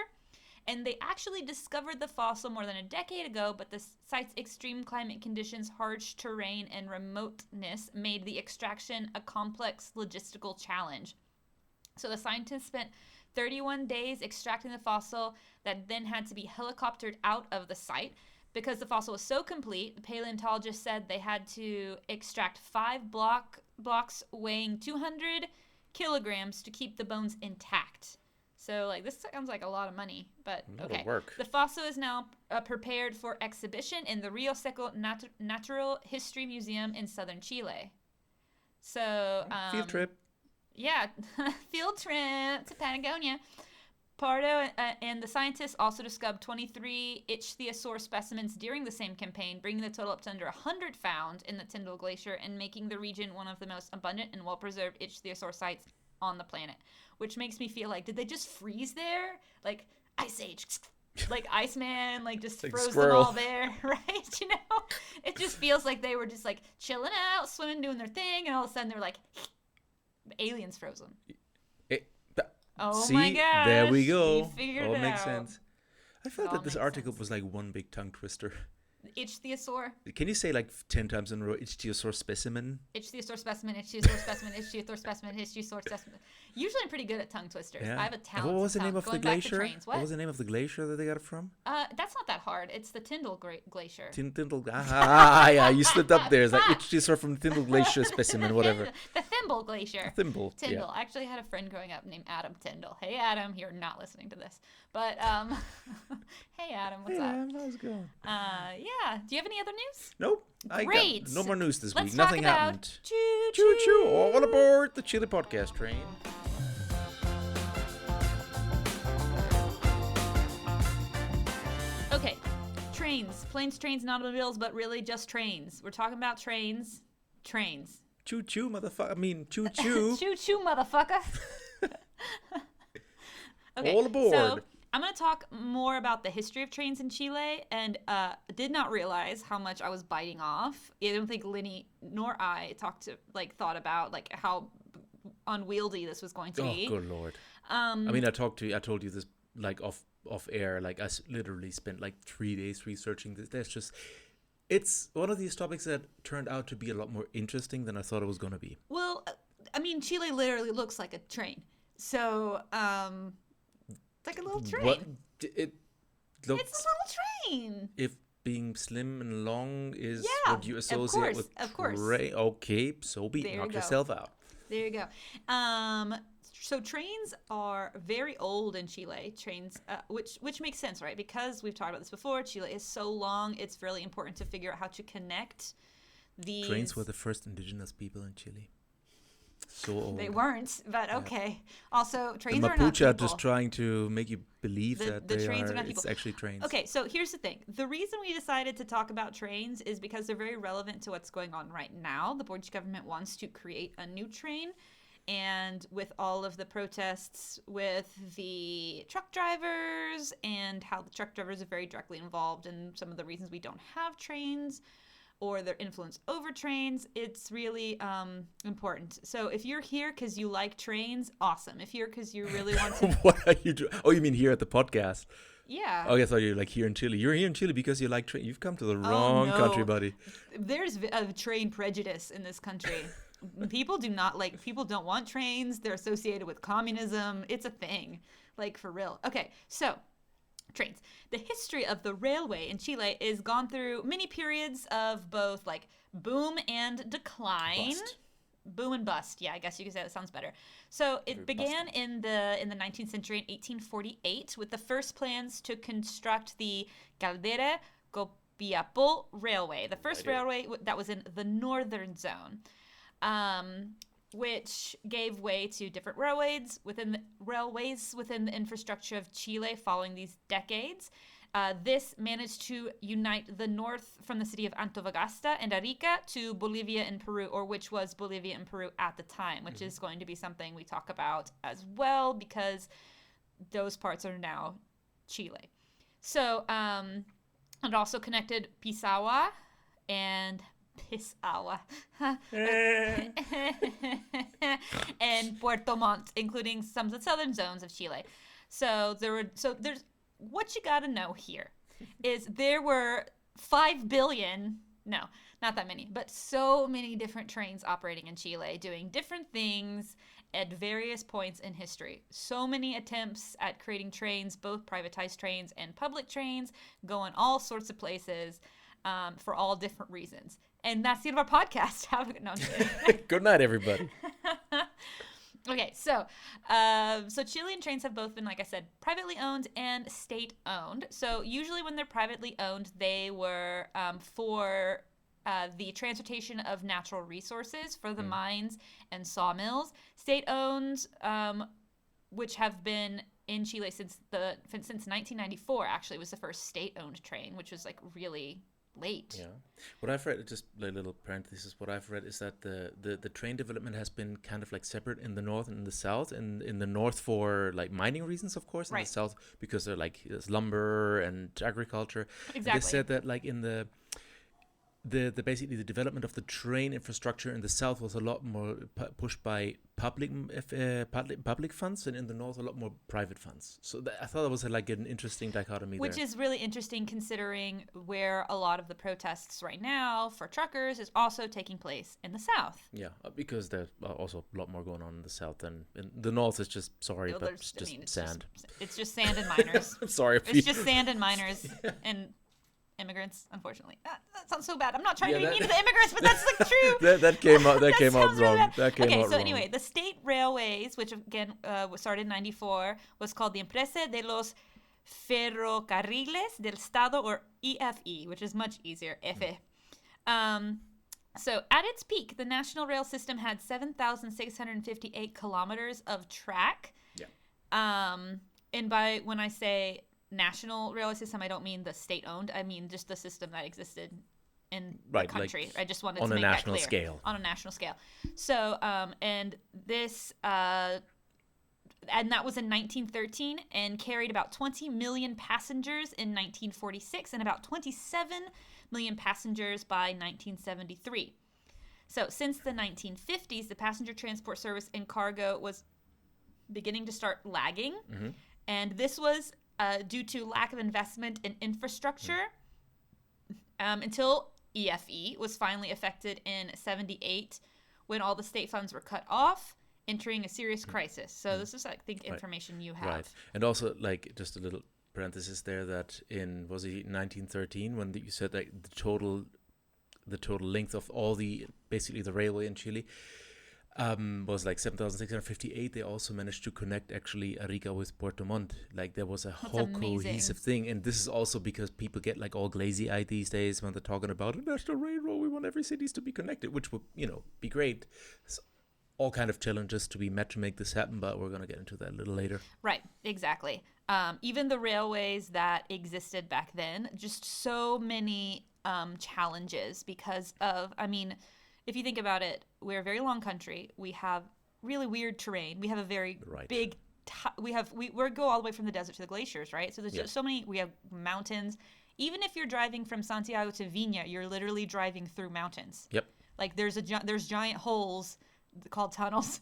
And they actually discovered the fossil more than a decade ago, but the site's extreme climate conditions, harsh terrain, and remoteness made the extraction a complex logistical challenge. So the scientists spent 31 days extracting the fossil that then had to be helicoptered out of the site. Because the fossil was so complete, the paleontologists said they had to extract 5 blocks weighing 200 kilograms to keep the bones intact. So, like, this sounds like a lot of money, but A lot of okay. work. The fossil is now prepared for exhibition in the Rio Seco Natural History Museum in southern Chile. So, Field trip. yeah, field trip to Patagonia. Pardo and the scientists also discovered 23 ichthyosaur specimens during the same campaign, bringing the total up to under 100 found in the Tyndall Glacier and making the region one of the most abundant and well-preserved ichthyosaur sites on the planet, which makes me feel like, did they just freeze there? Like, Ice Age, like Iceman, like just Like froze squirrel. them all there, right? You know, it just feels like they were just like chilling out, swimming, doing their thing, and all of a sudden they're like, aliens froze them. Oh See, my gosh! there we go. We figured All it makes out. sense. I felt all that this makes article sense. was like one big tongue twister. Ichthyosaur, Can you say like 10 times in a row, ichthyosaur specimen? Ichthyosaur specimen, Ichthyosaur specimen, Ichthyosaur specimen, Ichthyosaur specimen. Usually, I'm pretty good at tongue twisters. I have a talent. What was the tongue. name of the Going back to glacier? trains. What was the name of the glacier that they got it from? That's not that hard. It's the Tyndall Glacier. Tyndall. Yeah, you slipped up there. It's like ichthyosaur from the Tyndall glacier specimen, whatever. The Thimble Glacier. Thimble. Tyndall. Yeah. I actually had a friend growing up named Adam Tyndall. Hey, Adam, you're not listening to this. But, hey, Adam, what's up? How's it going? Yeah. Do you have any other news? Nope. I Great. got no more news this Let's week. talk Nothing about happened. Choo Choo choo. All aboard the Chile podcast train. Okay. Trains. Planes, trains, and automobiles, but really just trains. We're talking about trains. Trains. Choo choo, motherfucker. I mean, choo choo. Choo choo, motherfucker. Okay, All aboard. So I'm going to talk more about the history of trains in Chile, and did not realize how much I was biting off. I don't think Lenny nor I thought about like how unwieldy this was going to be. Oh, good lord. I mean, I told you this like off air. Like, I literally spent like 3 days researching this. It's one of these topics that turned out to be a lot more interesting than I thought it was going to be. Well, I mean, Chile literally looks like a train. So, it's like a little train. What it looks. It's a little train. If being slim and long is Yeah, what you of associate course, with of course. train, okay, so be it. There you Knock go. yourself out. There you go. So trains are very old in Chile. Trains, which makes sense, right? Because we've talked about this before. Chile is so long; it's really important to figure out how to connect these. Trains were the first indigenous people in Chile. So old. They weren't, but okay. Also, The trains are not Mapuche are people. just trying to make you believe that the they trains are. are not It's people. actually trains. Okay, so here's the thing. The reason we decided to talk about trains is because they're very relevant to what's going on right now. The Portuguese government wants to create a new train. And with all of the protests with the truck drivers and how the truck drivers are very directly involved in some of the reasons we don't have trains or their influence over trains, it's really important. So if you're here because you like trains, awesome. If you're because you really want to... What are you doing? Oh, you mean here at the podcast? Yeah. Oh, I thought you were like here in Chile. You're here in Chile because you like train. You've come to the wrong no. country, buddy. There's a train prejudice in this country. People don't want trains. They're associated with communism. It's a thing, like for real. Okay, so trains. The history of the railway in Chile is gone through many periods of both like boom and decline. Bust. Boom and bust. Yeah, I guess you could say that sounds better. So it began in the 19th century in 1848 with the first plans to construct the Caldera Copiapó Railway, the first railway that was in the northern zone. Which gave way to different railways within the infrastructure of Chile following these decades. This managed to unite the north from the city of Antofagasta and Arica to Bolivia and Peru, or which was Bolivia and Peru at the time, which is going to be something we talk about as well because those parts are now Chile. So it also connected Pisagua and and Puerto Montt, including some of the southern zones of Chile. There's what you got to know here is there were 5 billion, no, not that many, but so many different trains operating in Chile doing different things at various points in history. So many attempts at creating trains, both privatized trains and public trains, going all sorts of places for all different reasons. And that's the end of our podcast. No, I'm just kidding. Good night, everybody. Okay, so Chilean trains have both been, like I said, privately owned and state-owned. So usually when they're privately owned, they were for the transportation of natural resources for the mines and sawmills. State-owned, which have been in Chile since 1994, actually, was the first state-owned train, which was like really late. Yeah. What I've read, just a little parenthesis, what I've read is that the train development has been kind of like separate in the north and in the south. And in the north for like mining reasons, of course. In Right. the south because they're like there's lumber and agriculture. Exactly. And they said that like in the basically the development of the train infrastructure in the south was a lot more pushed by public funds, and in the north a lot more private funds. So I thought that was like an interesting dichotomy Which there. is really interesting considering where a lot of the protests right now for truckers is also taking place in the South. Yeah, because there's also a lot more going on in the south than in the north. Is just sorry, Well, but there's- it's I mean, just sand. It's just sand and miners. I'm sorry. If It's just sand and miners and immigrants, unfortunately. That sounds so bad. I'm not trying to be mean to the immigrants, but that's like true. that came out. That came out sounds really wrong. bad. That came Okay, out so wrong. anyway, the state railways, which again was started in '94, was called the Empresa de los Ferrocarriles del Estado, or EFE, which is much easier. EFE. So at its peak, the national rail system had 7,658 kilometers of track. Yeah. And by when I say national railway system, I don't mean the state-owned. I mean just the system that existed in Right, the country. like I just wanted on to a make national that clear. scale. On a national scale. So, and this, and that was in 1913 and carried about 20 million passengers in 1946 and about 27 million passengers by 1973. So since the 1950s, the passenger transport service and cargo was beginning to start lagging. Mm-hmm. And this was due to lack of investment in infrastructure until EFE was finally effected in '78 when all the state funds were cut off, entering a serious crisis. So this is, I think, information you have. Right, and also like just a little parenthesis there that in 1913 when you said that the total length of all basically the railway in Chile was like 7,658. They also managed to connect actually Arica with Puerto Montt. Like there was a whole amazing. cohesive thing, and this is also because people get like all glazy-eyed these days when they're talking about a national railroad. We want every cities to be connected, which would be great. It's all kind of challenges to be met to make this happen, but we're gonna get into that a little later. Right, exactly. Even the railways that existed back then, just so many challenges because of, I mean, if you think about it, we're a very long country. We have really weird terrain. We have a very big, we go all the way from the desert to the glaciers, right? So there's just so many, we have mountains. Even if you're driving from Santiago to Viña, you're literally driving through mountains. Yep. Like there's giant holes called tunnels.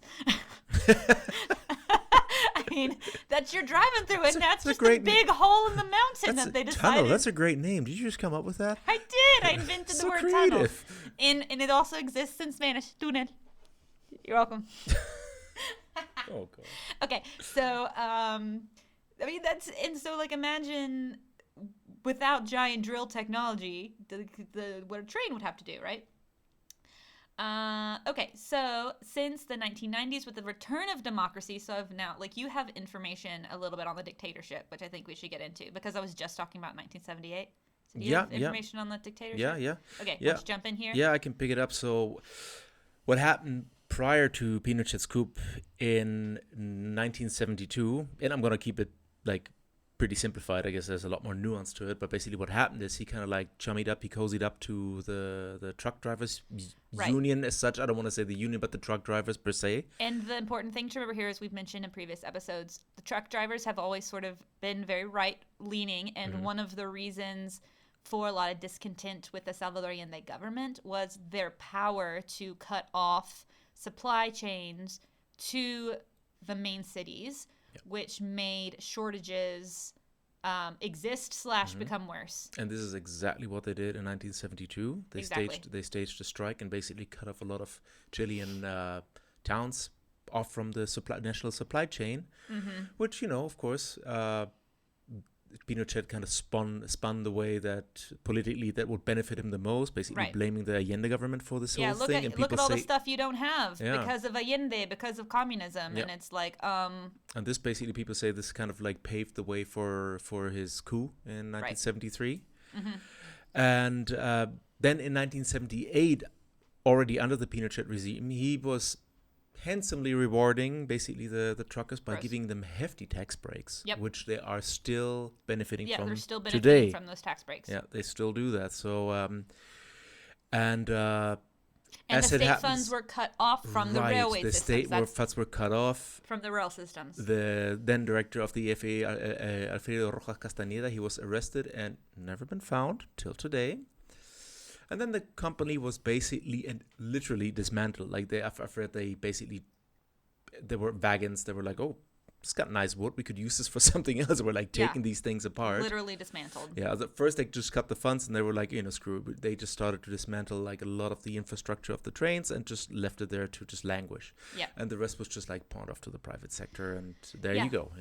I mean, that you're driving through, and that's just a big hole in the mountain that they decided. Tunnel. That's a great name. Did you just come up with that? I did. I invented the word creative. tunnel. And it also exists in Spanish. Túnel. You're welcome. Oh god. Okay, so I mean so like imagine without giant drill technology, what a train would have to do, right? Okay, so since the 1990s, with the return of democracy, so I've now, like, you have information a little bit on the dictatorship, which I think we should get into, because I was just talking about 1978. So do you have information on the dictatorship? Yeah. Okay, let's jump in here. Yeah, I can pick it up. So what happened prior to Pinochet's coup in 1972, and I'm going to keep it, like, pretty simplified. I guess there's a lot more nuance to it, but basically what happened is he kind of like chummied up, he cozied up to the truck drivers union as such. I don't want to say the union, but the truck drivers per se. And the important thing to remember here, as we've mentioned in previous episodes, the truck drivers have always sort of been very right-leaning, and one of the reasons for a lot of discontent with the Salvadorian government was their power to cut off supply chains to the main cities, which made shortages exist / become worse. And this is exactly what they did in 1972. They staged a strike and basically cut off a lot of Chilean towns off from the national supply chain, which, of course, Pinochet kind of spun the way that politically that would benefit him the most, basically blaming the Allende government for this whole thing. And look at all the stuff you don't have because of Allende, because of communism, and it's like And this basically, people say this kind of like paved the way for his coup in 1973, and then in 1978, already under the Pinochet regime, he was handsomely rewarding basically the truckers by Gross. giving them hefty tax breaks, Yep. which they are still benefiting Yeah, from they're still benefiting today. from those tax breaks. Yeah, they still do that. So, and And as the it state happens, funds were cut off from the railway the systems. state That's funds were cut off. from the rail systems. The then director of the FAA, Alfredo Rojas Castañeda, he was arrested and never been found till today. And then the company was basically and literally dismantled. Like I've read there were wagons. They were like, oh, it's got nice wood. We could use this for something else. We're like taking these things apart. Literally dismantled. Yeah. At first they just cut the funds and they were like, screw it. They just started to dismantle like a lot of the infrastructure of the trains and just left it there to just languish. Yeah. And the rest was just like pawned off to the private sector. And there Yeah. you go.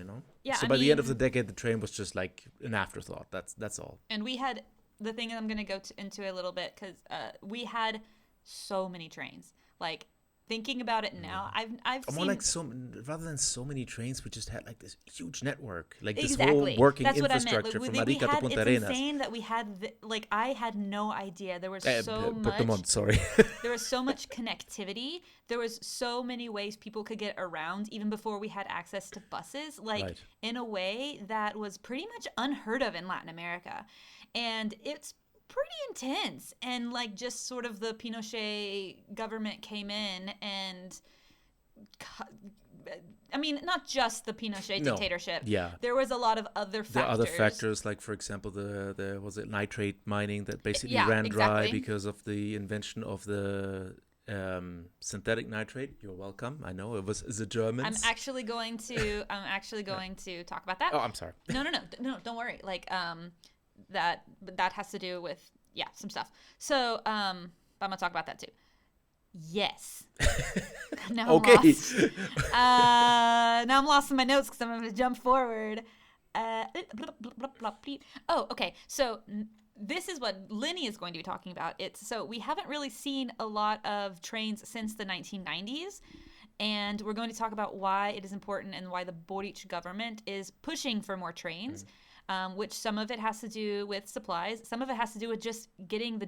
Yeah, So I by the end of mean- the decade, the train was just like an afterthought. That's all. And we had the thing I'm going to go into a little bit because we had so many trains. Like thinking about it now, I've More seen like rather than so many trains, we just had like this huge network, like this exactly. whole working That's what I meant. infrastructure Like, from Arica to Punta it's Arenas. insane that we had like I had no idea there was so much. Portemont, sorry. There was so much connectivity. There was so many ways people could get around even before we had access to buses. Like Right. in a way that was pretty much unheard of in Latin America, and it's pretty intense. And like just sort of the Pinochet government came in and I mean, not just the Pinochet No. dictatorship. Yeah. There was a lot of other factors. There are other factors, like for example, the was it nitrate mining that basically Yeah, ran dry exactly. because of the invention of the synthetic nitrate. You're welcome. I know it was the Germans. I'm actually going to talk about that. Oh, I'm sorry. No, don't worry. Like that has to do with some stuff. So I'm gonna talk about that too. Yes. Now I'm Okay. lost. Now I'm lost in my notes because I'm gonna jump forward. Oh, okay. So this is what Lenny is going to be talking about. So we haven't really seen a lot of trains since the 1990s. And we're going to talk about why it is important and why the Boric government is pushing for more trains, which some of it has to do with supplies. Some of it has to do with just getting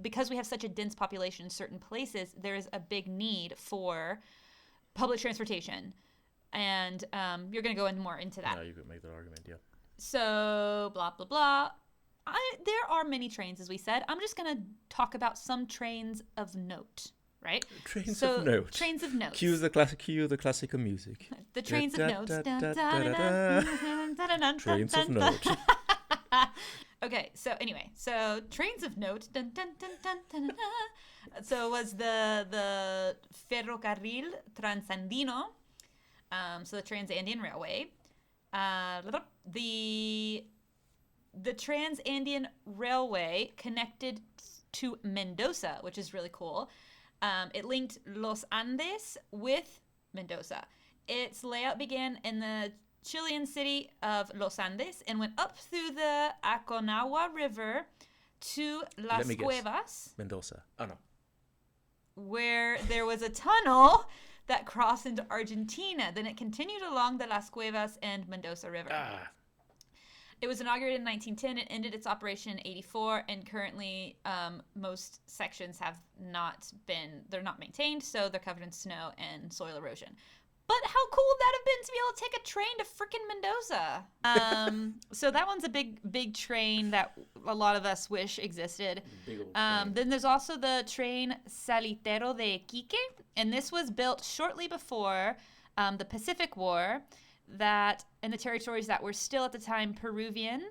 because we have such a dense population in certain places, there is a big need for public transportation. And you're going to go more into that. No, you could make that argument, yeah. So, blah, blah, blah. There are many trains, as we said. I'm just going to talk about some trains of note. Right? Trains of note. Trains of notes. Cue the classical music. The trains of notes. Trains of note. Okay, so anyway, trains of note. So it was the Ferrocarril Transandino, so the Trans-Andean Railway. The Trans-Andean Railway connected to Mendoza, which is really cool. It linked Los Andes with Mendoza. Its layout began in the Chilean city of Los Andes and went up through the Aconcagua River to Las Cuevas. Mendoza. Oh, no. Where there was a tunnel that crossed into Argentina. Then it continued along the Las Cuevas and Mendoza River. It was inaugurated in 1910 and ended its operation in 1984, and currently most sections they're not maintained, so they're covered in snow and soil erosion. But how cool would that have been to be able to take a train to frickin' Mendoza? So that one's a big train that a lot of us wish existed. Big old train. Then there's also the train Salitero de Iquique, and this was built shortly before the Pacific War, that in the territories that were still at the time Peruvian,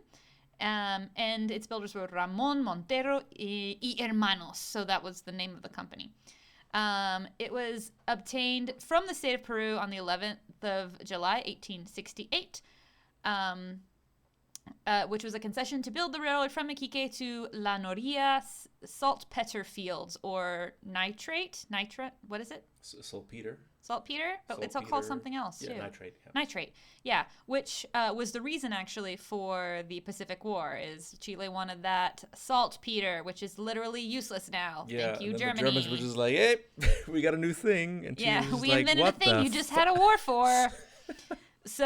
and its builders were Ramon Montero y Hermanos, so that was the name of the company. It was obtained from the state of Peru on the 11th of July, 1868, which was a concession to build the railroad from Iquique to La Noria saltpeter fields, or nitrate, what is it? Saltpeter. Saltpeter? But it's all called something else, too. Yeah, nitrate. Yeah. Nitrate, yeah, which was the reason, actually, for the Pacific War, is Chile wanted that saltpeter, which is literally useless now. Yeah, Thank you, and then Germany. the Germans were just like, hey, we got a new thing. And Yeah, was we like, invented a what thing the you just had a war for. So,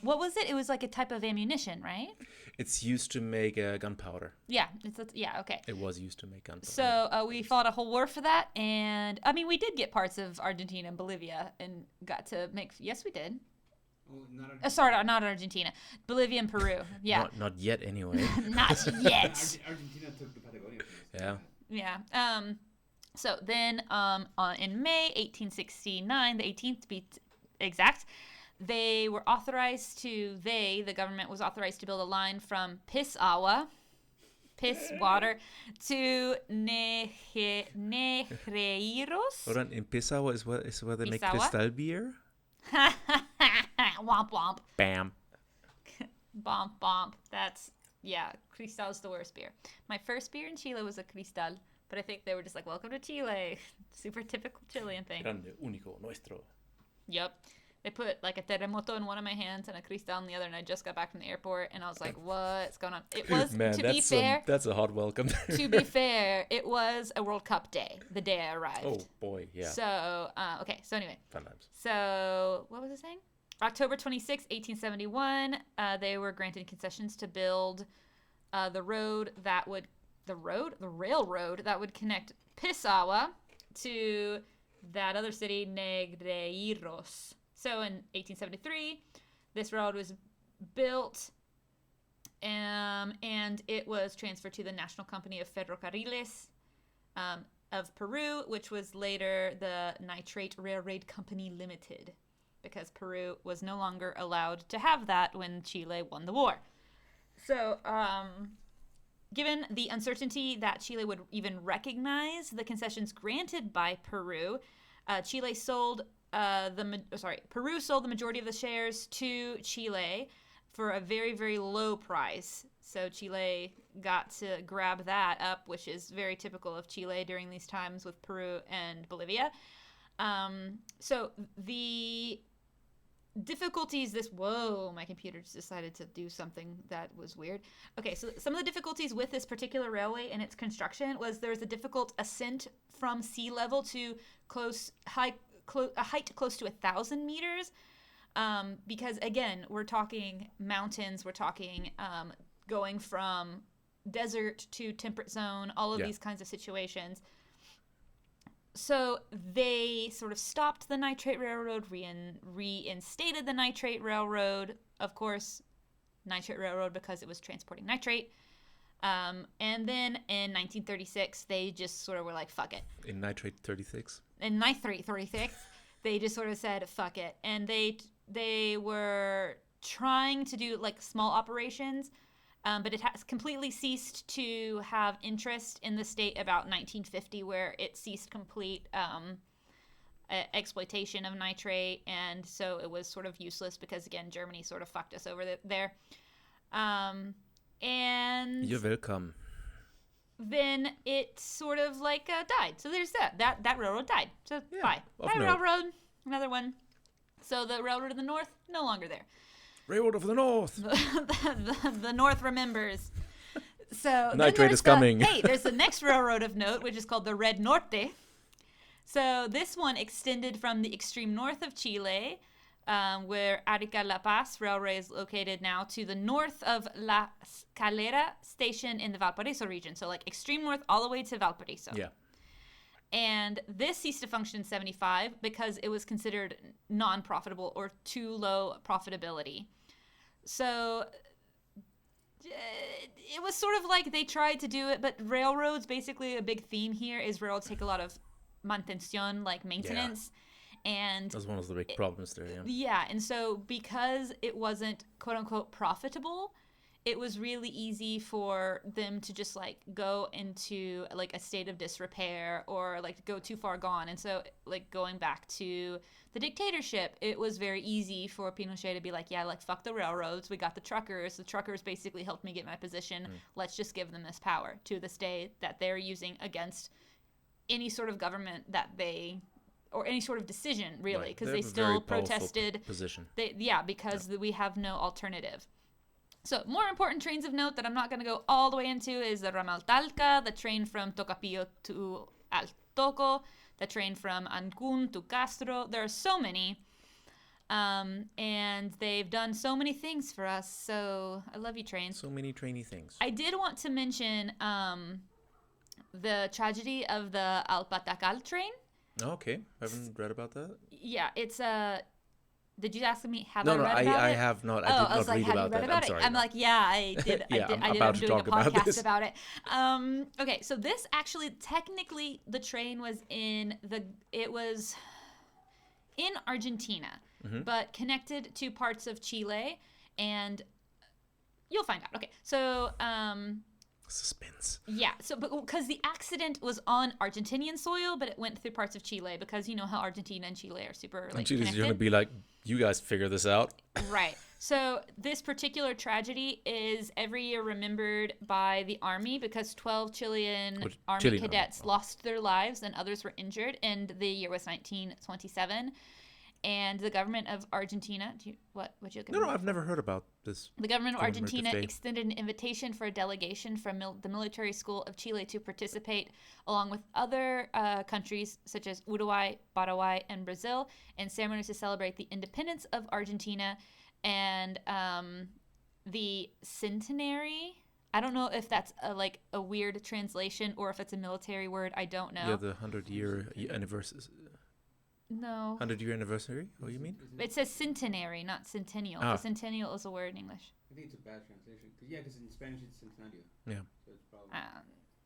what was it? It was like a type of ammunition, right? It's used to make gunpowder. Yeah, okay. It was used to make gunpowder. So we fought a whole war for that, and I mean, we did get parts of Argentina and Bolivia, and got to make. Yes, we did. Oh, not Argentina. Sorry, not Argentina, Bolivia and Peru. Yeah, Not yet, anyway. not yet. Argentina took the Patagonia. Yeah. Yeah. So then, in May 1869, the 18th to be exact, the government was authorized to build a line from piss water, to Negreiros. Hold on, in Pisau is where they make Pisau? crystal beer? Womp womp. Bam. Bomp bomp. Cristal's the worst beer. My first beer in Chile was a Cristal, but I think they were just like, welcome to Chile. Super typical Chilean thing. Grande, único, nuestro. Yep. They put like a terremoto in one of my hands and a Cristal in the other, and I just got back from the airport, and I was like, what's going on? It was, Man, to be fair, that's a hot welcome. to be fair, it was a World Cup day, the day I arrived. Oh, boy, yeah. So, okay, so anyway. Fun times. So, what was it saying? October 26, 1871, they were granted concessions to build the railroad that would connect Pisagua to that other city, Negreiros. So in 1873, this road was built, and it was transferred to the National Company of Ferrocarriles of Peru, which was later the Nitrate Railroad Company Limited, because Peru was no longer allowed to have that when Chile won the war. So, given the uncertainty that Chile would even recognize the concessions granted by Peru, Peru sold the majority of the shares to Chile for a very, very low price. So Chile got to grab that up, which is very typical of Chile during these times with Peru and Bolivia. So the difficulties my computer just decided to do something that was weird. Okay, so some of the difficulties with this particular railway and its construction was there was a difficult ascent from sea level to a height close to 1,000 meters, because again, we're talking mountains, we're talking going from desert to temperate zone, all of these kinds of situations. So they sort of stopped the nitrate railroad, reinstated the nitrate railroad, of course, nitrate railroad because it was transporting nitrate. And then in 1936, they just sort of were like, fuck it. In nitrate 36? In nitrate 36, they just sort of said, fuck it. And they were trying to do like small operations, but it has completely ceased to have interest in the state about 1950, where it ceased complete exploitation of nitrate, and so it was sort of useless because, again, Germany sort of fucked us over there. And you're welcome. Then it sort of like died. So there's that railroad died. So bye railroad, another one. So the railroad of the North, no longer there. Railroad of the North. the North remembers. So nitrate is coming. There's the next railroad of note, which is called the Red Norte. So this one extended from the extreme north of Chile, where Arica-La Paz Railway is located now, to the north of La Calera station in the Valparaiso region. So like extreme north all the way to Valparaiso. Yeah. And this ceased to function in 1975 because it was considered non-profitable or too low profitability. So it was sort of like they tried to do it, but railroads, basically a big theme here is railroads take a lot of mantención, like maintenance. Yeah. And that's one of the big problems there, yeah. Yeah, and so because it wasn't quote-unquote profitable, it was really easy for them to just like go into like a state of disrepair or like go too far gone. And so like going back to the dictatorship, it was very easy for Pinochet to be like, yeah, like fuck the railroads, we got the truckers basically helped me get my position, let's just give them this power, to this day that they're using against any sort of government that they, or any sort of decision really, because they still protested position. Because we have no alternative. So more important trains of note that I'm not going to go all the way into is the Ramal Talca, the train from Tocapillo to Altoco, the train from Ancún to Castro. There are so many. And they've done so many things for us. So I love you, trains. So many trainy things. I did want to mention the tragedy of the Alpatacal train. Okay, I haven't read about that. Yeah, it's a. Did you ask me? Have No, I no, read about I it? have not. Oh, I did I not was like, read have you about read that. about I'm it? sorry. I'm no. like, yeah, I did. Yeah, I'm I did. about I'm to doing a talk about podcast this. about it. Okay, so this actually, technically, the train was it was in Argentina, but connected to parts of Chile, and you'll find out. Okay, so Suspense. yeah, so because the accident was on Argentinian soil, but it went through parts of Chile because you know how Argentina and Chile are super like And Chile's connected. gonna be like, you guys figure this out. Right. So this particular tragedy is every year remembered by the army because 12 Chilean army Chilean cadets army. lost their lives and others were injured, and the year was 1927. And the government of Argentina, what would you? No, I've never heard about this. The government of commemorative Argentina day. extended an invitation for a delegation from the military school of Chile to participate, along with other countries such as Uruguay, Paraguay, and Brazil, in ceremonies to celebrate the independence of Argentina and the centenary. I don't know if that's a weird translation or if it's a military word. I don't know. Yeah, the 100-year anniversary. No. 100-year anniversary? What do you mean? It says centenary, not centennial. Ah. The centennial is a word in English. I think it's a bad translation. Yeah, because in Spanish it's centenario. Yeah. So it's probably.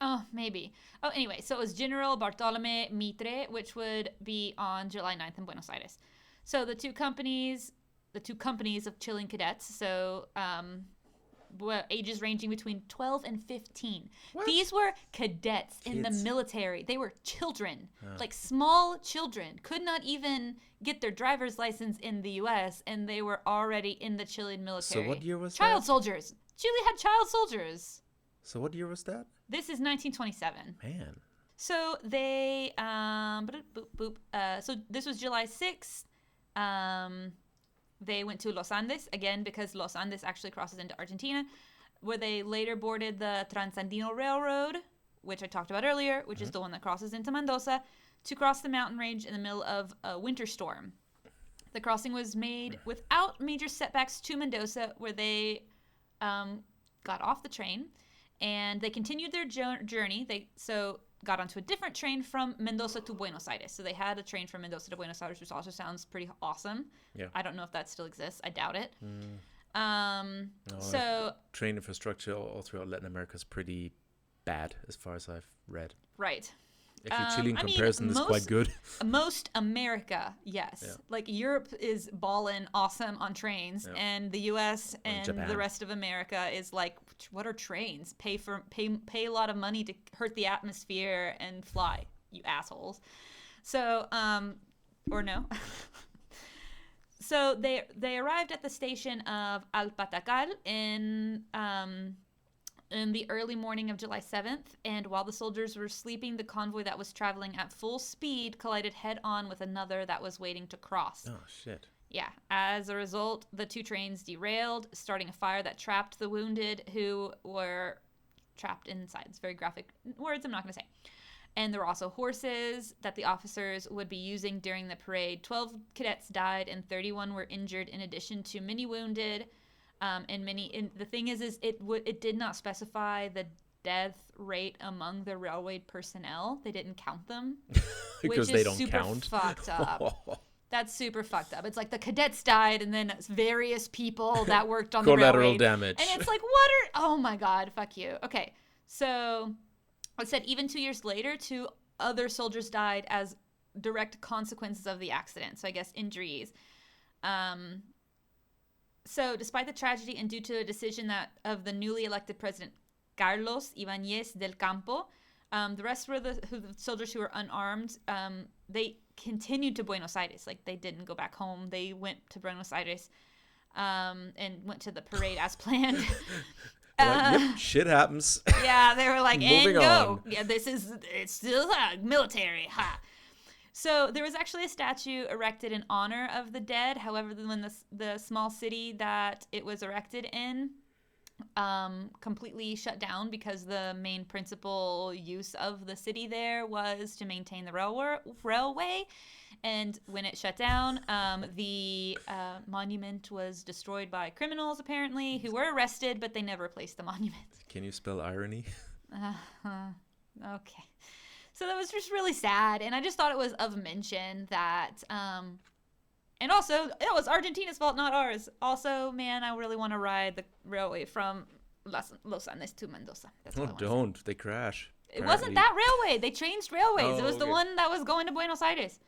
Oh, maybe. Oh, anyway, so it was General Bartolome Mitre, which would be on July 9th in Buenos Aires. So the two companies of Chilean cadets, so ages ranging between 12 and 15. What? These were cadets in the Kids. military. They were children, like small children, could not even get their driver's license in the U.S., and they were already in the Chilean military. So what year was Child that? soldiers. Chile had child soldiers. So what year was that? This is 1927. Man. So they so this was July 6th. They went to Los Andes again because Los Andes actually crosses into Argentina, where they later boarded the Transandino Railroad, which I talked about earlier, which is the one that crosses into Mendoza, to cross the mountain range in the middle of a winter storm. The crossing was made without major setbacks to Mendoza, where they got off the train, and they continued their journey. They got onto a different train from Mendoza to Buenos Aires. So they had a train from Mendoza to Buenos Aires, which also sounds pretty awesome. Yeah. I don't know if that still exists. I doubt it. No, So train infrastructure all throughout Latin America is pretty bad, as far as I've read. right. Actually, Chile in I mean, comparison is quite good. Most America, yes. Yeah. Like Europe is ballin' awesome on trains, Yeah. and the U.S. and Japan. the rest of America is like, what are trains? Pay a lot of money to hurt the atmosphere and fly, you assholes. So, or no. So they arrived at the station of Alpatacal in the early morning of July 7th, and while the soldiers were sleeping, the convoy that was traveling at full speed collided head-on with another that was waiting to cross. Oh, shit. Yeah. As a result, the two trains derailed, starting a fire that trapped the wounded who were trapped inside. It's very graphic words I'm not going to say. And there were also horses that the officers would be using during the parade. 12 cadets died and 31 were injured, in addition to many wounded. The thing is it did not specify the death rate among the railway personnel. They didn't count them, Because which they is don't super count. fucked up. That's super fucked up. It's like the cadets died, and then various people that worked on the Collateral railway. damage. And it's like, oh my god, fuck you. Okay, so it said even 2 years later, 2 other soldiers died as direct consequences of the accident. So I guess injuries. So, despite the tragedy and due to a decision of the newly elected president Carlos Ibáñez del Campo, the rest were the soldiers who were unarmed. They continued to Buenos Aires. Like, they didn't go back home. They went to Buenos Aires and went to the parade as planned. Yep, shit happens. Yeah, they were like, Moving and go. on. Yeah, it's still military. Ha. So there was actually a statue erected in honor of the dead. However, when the small city that it was erected in completely shut down because the main principal use of the city there was to maintain the railway. And when it shut down, the monument was destroyed by criminals, apparently, who were arrested, but they never replaced the monument. Can you spell irony? Okay. So that was just really sad. And I just thought it was of mention that... and also, it was Argentina's fault, not ours. Also, man, I really want to ride the railway from Los Andes to Mendoza. That's all I Oh, wanna say. don't. They crash. It wasn't that railway. They changed railways. It was the okay. one that was going to Buenos Aires.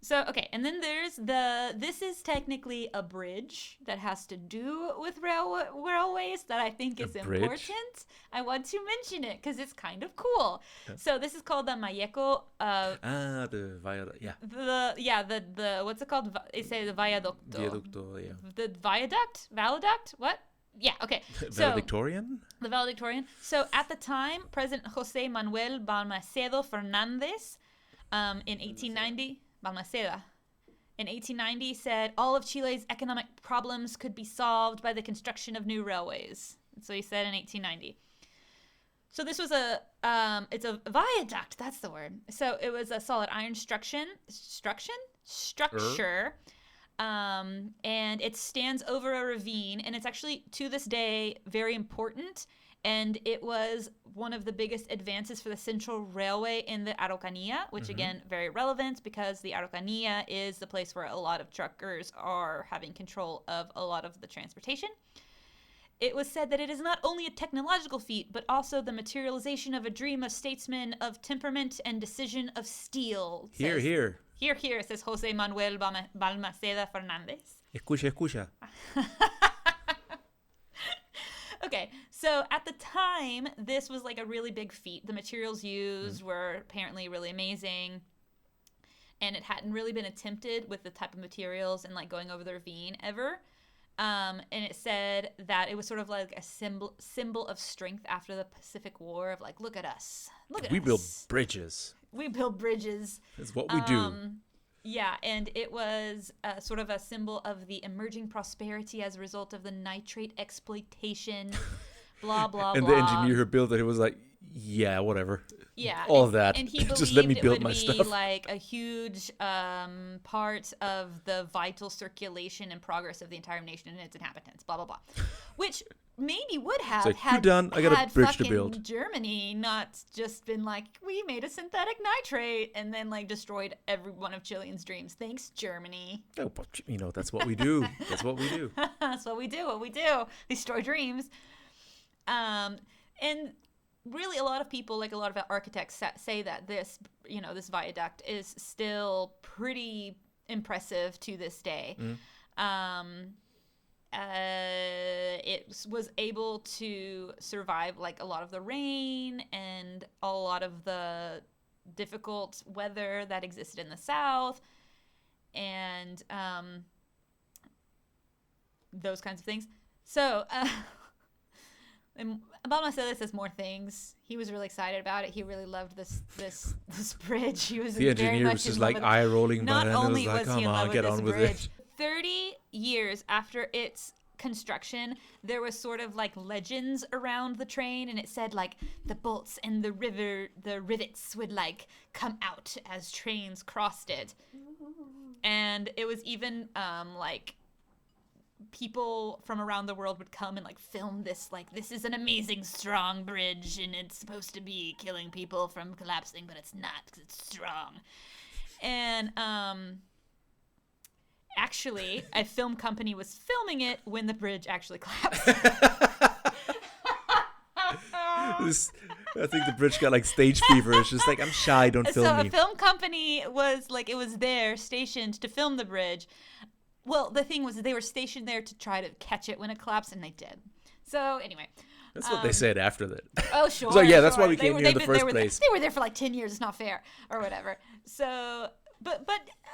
So, okay. And then there's this is technically a bridge that has to do with railways that I think is bridge? important. I want to mention it because it's kind of cool. Yeah. So this is called the Mayeco, The viaduct. Yeah. the what's it called? It says the viaducto. Viaducto, yeah. The viaduct? What? Yeah, okay. So, Valedictorian? the valedictorian. So at the time, President Jose Manuel Balmaceda Fernandez in 1890, Balmaceda, in 1890 said all of Chile's economic problems could be solved by the construction of new railways. So he said in 1890. So this was it's a viaduct, that's the word. So it was a solid iron structure. And it stands over a ravine, and it's actually, to this day, very important. And it was one of the biggest advances for the Central Railway in the Araucanía, which, again, very relevant because the Araucanía is the place where a lot of truckers are having control of a lot of the transportation. It was said that it is not only a technological feat, but also the materialization of a dream of statesmen of temperament and decision of steel. Here, here. Here, says Jose Manuel Balmaceda Fernandez. Escucha. Okay, so at the time, this was like a really big feat. The materials used were apparently really amazing, and it hadn't really been attempted with the type of materials and like going over the ravine ever. And it said that it was sort of like a symbol of strength after the Pacific War of like, look at us. We build bridges. We build bridges. That's what we do. Yeah, and it was sort of a symbol of the emerging prosperity as a result of the nitrate exploitation, blah, blah, And blah. the engineer who built it, he was like, yeah, whatever. Yeah. All of that. And he believed Just let me build it my would be stuff. like a huge part of the vital circulation and progress of the entire nation and its inhabitants, blah, blah, blah. Which maybe would have It's like, had, you're done. I got a had bridge to fucking build. Germany not just been like, we made a synthetic nitrate and then like destroyed every one of Chileans' dreams. Thanks, Germany. Oh, but, that's what we do. That's what we do. That's what we do. Destroy dreams. And really a lot of people, like a lot of architects, say that this viaduct is still pretty impressive to this day. It was able to survive like a lot of the rain and a lot of the difficult weather that existed in the south, and those kinds of things. So and Balmaceda says more things. He was really excited about it. He really loved this bridge. He was The very engineer much was in just love like with eye rolling Not behind it. only It was like, was he come in love on, with get this on with bridge, it. 30 years after its construction, there was sort of like legends around the train, and it said like the bolts and the rivets would like come out as trains crossed it. And it was even like people from around the world would come and like film this, like, this is an amazing strong bridge and it's supposed to be killing people from collapsing, but it's not because it's strong. And actually a film company was filming it when the bridge actually collapsed. I think the bridge got like stage fever. It's just like, I'm shy, don't film So me. a film company was like, it was there stationed to film the bridge. Well, the thing was that they were stationed there to try to catch it when it collapsed, and they did. So anyway. That's what they said after that. Oh, sure. So yeah, that's why sure. we came here in the first place. They were there for like 10 years. It's not fair or whatever. So, but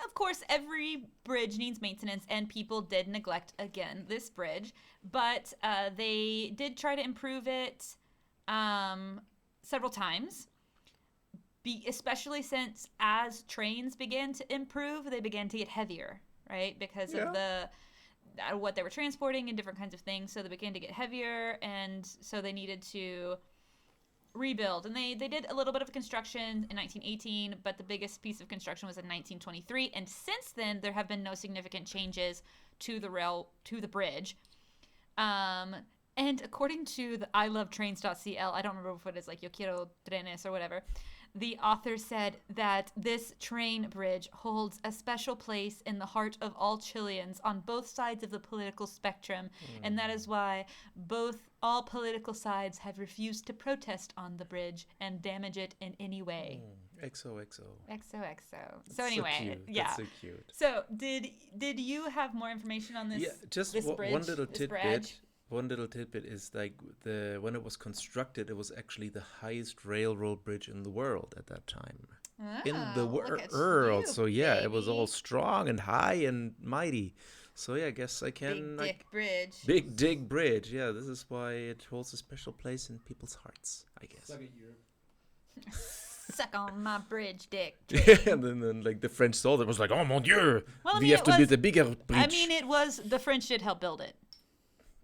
of course, every bridge needs maintenance, and people did neglect, again, this bridge. But they did try to improve it several times, especially since as trains began to improve, they began to get heavier, right? Because of what they were transporting and different kinds of things. So they began to get heavier, and so they needed to rebuild. And they did a little bit of construction in 1918, but the biggest piece of construction was in 1923. And since then, there have been no significant changes to the bridge. And according to the ilovetrains.cl, I don't remember if it is like Yo quiero trenes or whatever, the author said that this train bridge holds a special place in the heart of all Chileans on both sides of the political spectrum, and that is why all political sides have refused to protest on the bridge and damage it in any way. XOXO. XOXO. That's So anyway, so cute. yeah. That's so cute. So did you have more information on this? Yeah, just this bridge, one little this tidbit. bridge? One little tidbit is like when it was constructed, it was actually the highest railroad bridge in the world at that time. In the world. So yeah, it was all strong and high and mighty. So yeah, I guess I can Big Dick Bridge. Big Dig Bridge. Yeah, this is why it holds a special place in people's hearts, I guess. Suck it, Europe. Suck on my bridge, dick. And then like the French soldier was like, "Oh mon Dieu, Well, I we mean, have to it build was- a bigger bridge." I mean, it was the French did help build it.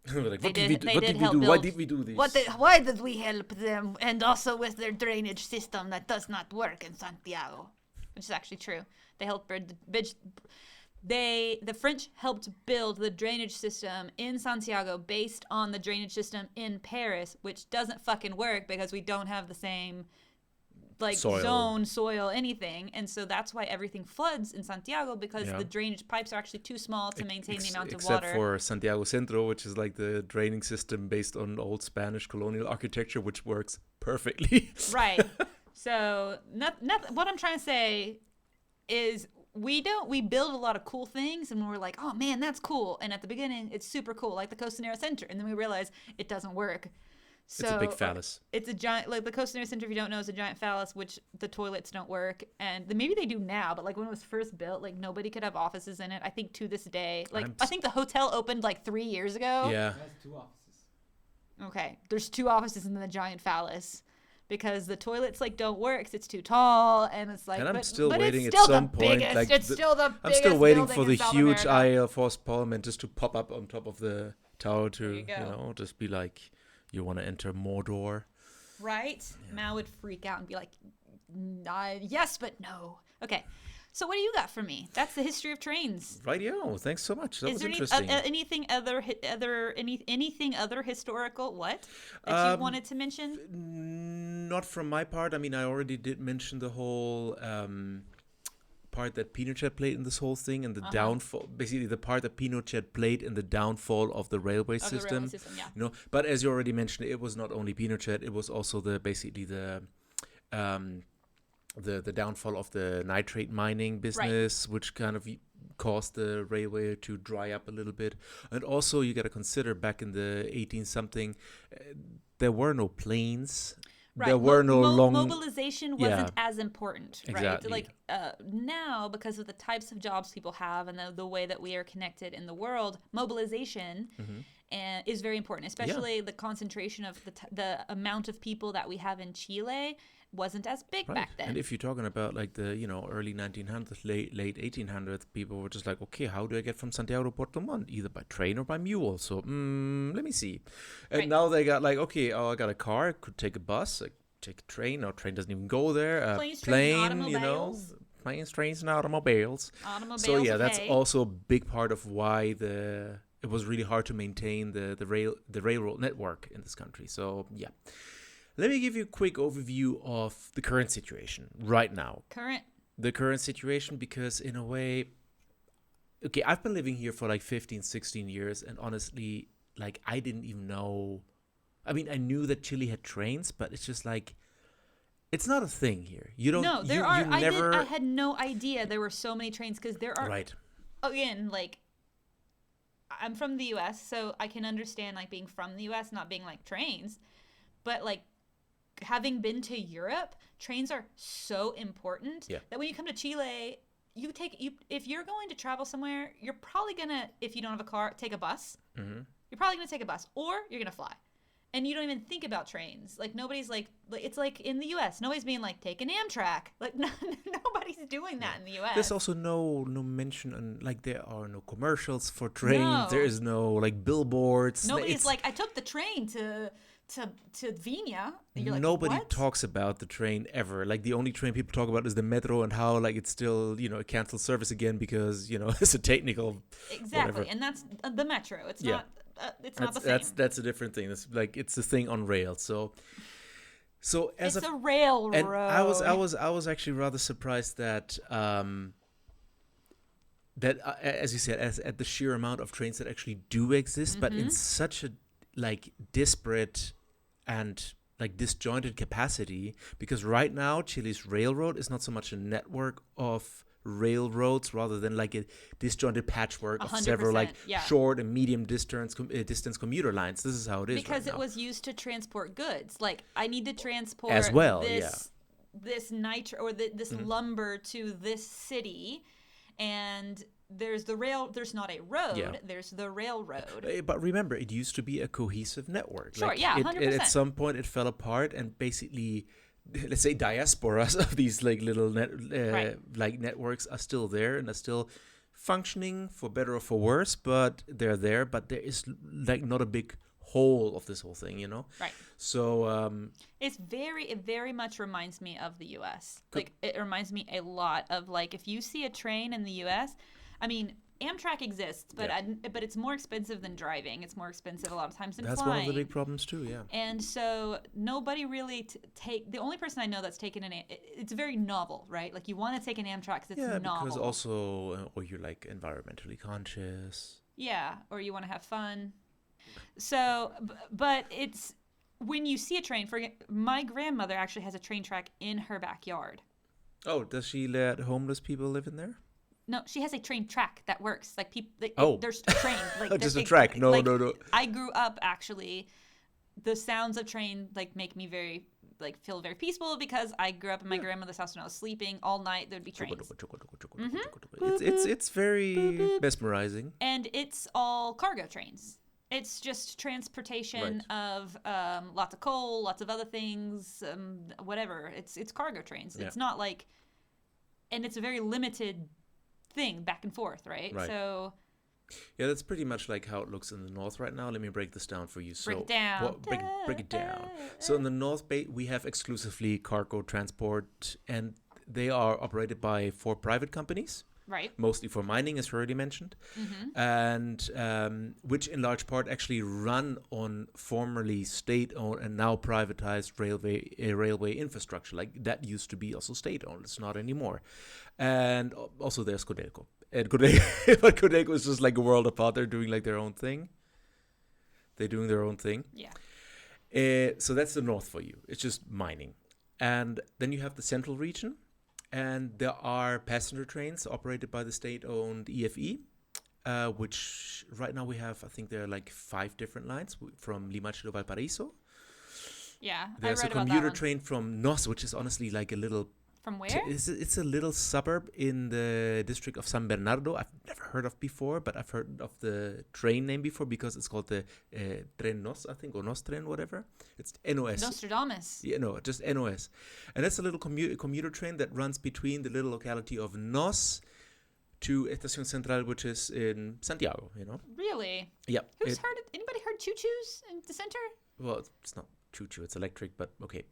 Like, They what did- did they we did do? help Why build- did we do this? Why did we help them? And also with their drainage system that does not work in Santiago, which is actually true. They helped build the bridge. The French helped build the drainage system in Santiago based on the drainage system in Paris, which doesn't fucking work because we don't have the same like soil, anything. And so that's why everything floods in Santiago, because Yeah. the drainage pipes are actually too small to maintain the amount of Except water. for Santiago Centro, which is like the draining system based on old Spanish colonial architecture, which works perfectly. Right. So what I'm trying to say is we build a lot of cool things and we're like, oh man, that's cool. And at the beginning, it's super cool, like the Costanera Center. And then we realize it doesn't work. So It's a big phallus. It's a giant, like the Costanera Center, if you don't know, is a giant phallus, which the toilets don't work. And maybe they do now, but like when it was first built, like nobody could have offices in it. I think to this day, like I think the hotel opened like 3 years ago. Yeah. It has 2 offices. Okay. There's 2 offices in the giant phallus. Because the toilets like don't work, 'cause it's too tall, and it's like. And I'm but, still but waiting it's at still some the point. biggest, Like it's still the I'm biggest still waiting building for in the South huge America. eye of Force Parliament just to pop up on top of the tower to, There you go. just be like, you want to enter Mordor? Right? Mao would freak out and be like, yes, but no. Okay. So what do you got for me? That's the history of trains. Rightio. Thanks so much. That Is was there interesting. anything other historical that you wanted to mention? Not from my part. I mean, I already did mention the whole part that Pinochet played in this whole thing and the downfall. Basically, the part that Pinochet played in the downfall of the railway system. Yeah. You know, but as you already mentioned, it was not only Pinochet. It was also the downfall of the nitrate mining business, which kind of caused the railway to dry up a little bit. And also, you got to consider back in the 18-something, there were no planes. Right. There were no long... Mobilization wasn't as important, right? Exactly. Like now, because of the types of jobs people have and the way that we are connected in the world, mobilization is very important, especially the concentration of the amount of people that we have in Chile wasn't as big back then. And if you're talking about like the early 1900s, late 1800s, people were just like, okay, how do I get from Santiago to Puerto Montt? Either by train or by mule. So let me see. And now they got like, okay, I got a car, I could take a bus, I take a train. No, train doesn't even go there. Planes, plane, trains, automobiles. Planes, trains, and automobiles. So yeah, that's also a big part of why it was really hard to maintain the railroad network in this country. So yeah. Let me give you a quick overview of the current situation right now. The current situation, because in a way, okay, I've been living here for like 15, 16 years, and honestly, like, I didn't even know. I mean, I knew that Chile had trains, but it's just like, it's not a thing here. You don't. No, there you, are. You never... I had no idea there were so many trains, because there are. Right. Again, like, I'm from the U.S., so I can understand like being from the U.S. not being like trains, but like. Having been to Europe, trains are so important that when you come to Chile, if you're going to travel somewhere, you're probably gonna, if you don't have a car, take a bus. Mm-hmm. You're probably gonna take a bus, or you're gonna fly, and you don't even think about trains. Like nobody's like it's like in the U.S. Nobody's being like take an Amtrak. Like nobody's doing that in the U.S. There's also no mention on, like, there are no commercials for trains. No. There is no like billboards. Nobody's like I took the train to to Vienna. And you're like, Nobody what? talks about the train ever. Like the only train people talk about is the metro and how like it's still it canceled service again because it's a technical Exactly, whatever. and that's the metro. It's Yeah. not. It's not the same. That's a different thing. It's the thing on rails. So as It's a railroad. and I was actually rather surprised that as you said, at the sheer amount of trains that actually do exist, but in such a like disparate and like disjointed capacity, because right now Chile's railroad is not so much a network of railroads rather than like a disjointed patchwork of several like 100%, short and medium distance commuter lines. This is how it is because right it now. was used to transport goods. Like I need to transport As well, this nitro or this lumber to this city, and there's the rail. There's not a road. Yeah. There's the railroad. But remember, it used to be a cohesive network. Sure, like, yeah, it, 100%. at some point, it fell apart, and basically, let's say diasporas of these like little like networks are still there and are still functioning for better or for worse. But they're there. But there is like not a big whole of this whole thing, Right. So It very much reminds me of the U.S. Like it reminds me a lot of like if you see a train in the U.S. I mean, Amtrak exists, but but it's more expensive than driving. It's more expensive a lot of times than that's flying. one of the big problems too. Yeah. And so nobody really the only person I know that's taken it's very novel, right? Like you want to take an Amtrak because it's novel. Because also, or you're like environmentally conscious. Yeah, or you want to have fun. So, but it's when you see a train. My grandmother actually has a train track in her backyard. Oh, does she let homeless people live in there? No, she has a train track that works. Like people, there's a train. Like just a track. No. I grew up actually. The sounds of train like make me feel very peaceful because I grew up in my grandmother's house when I was sleeping all night. There'd be trains. It's very mesmerizing. And it's all cargo trains. It's just transportation of lots of coal, lots of other things, whatever. It's cargo trains. Yeah. It's not like, and it's a very limited thing back and forth, right? So yeah, that's pretty much like how it looks in the north right now. Let me break this down for you. Break it down. Break it down. So in the North we have exclusively cargo transport, and they are operated by 4 private companies. Right. Mostly for mining, as already mentioned, and which in large part actually run on formerly state-owned and now privatized railway infrastructure. Like that used to be also state-owned. It's not anymore. And also there's Codelco. And but Codelco is just like a world apart. They're doing like their own thing. They're doing their own thing. Yeah. So that's the north for you. It's just mining. And then you have the central region. And there are passenger trains operated by the state-owned EFE, which right now we have, I think there are like 5 different lines from Limache to Valparaiso. Yeah, There's a commuter train from Nos, which is honestly like a little... From where? It's a little suburb in the district of San Bernardo. I've never heard of before, but I've heard of the train name before because it's called the Tren Nos, I think, or Nos Tren, whatever. It's NOS. Nostradamus. Yeah, no, just NOS. And that's a little commuter train that runs between the little locality of Nos to Estación Central, which is in Santiago, Really? Yeah. Anybody heard choo-choos in the center? Well, it's not choo-choo, it's electric, but okay.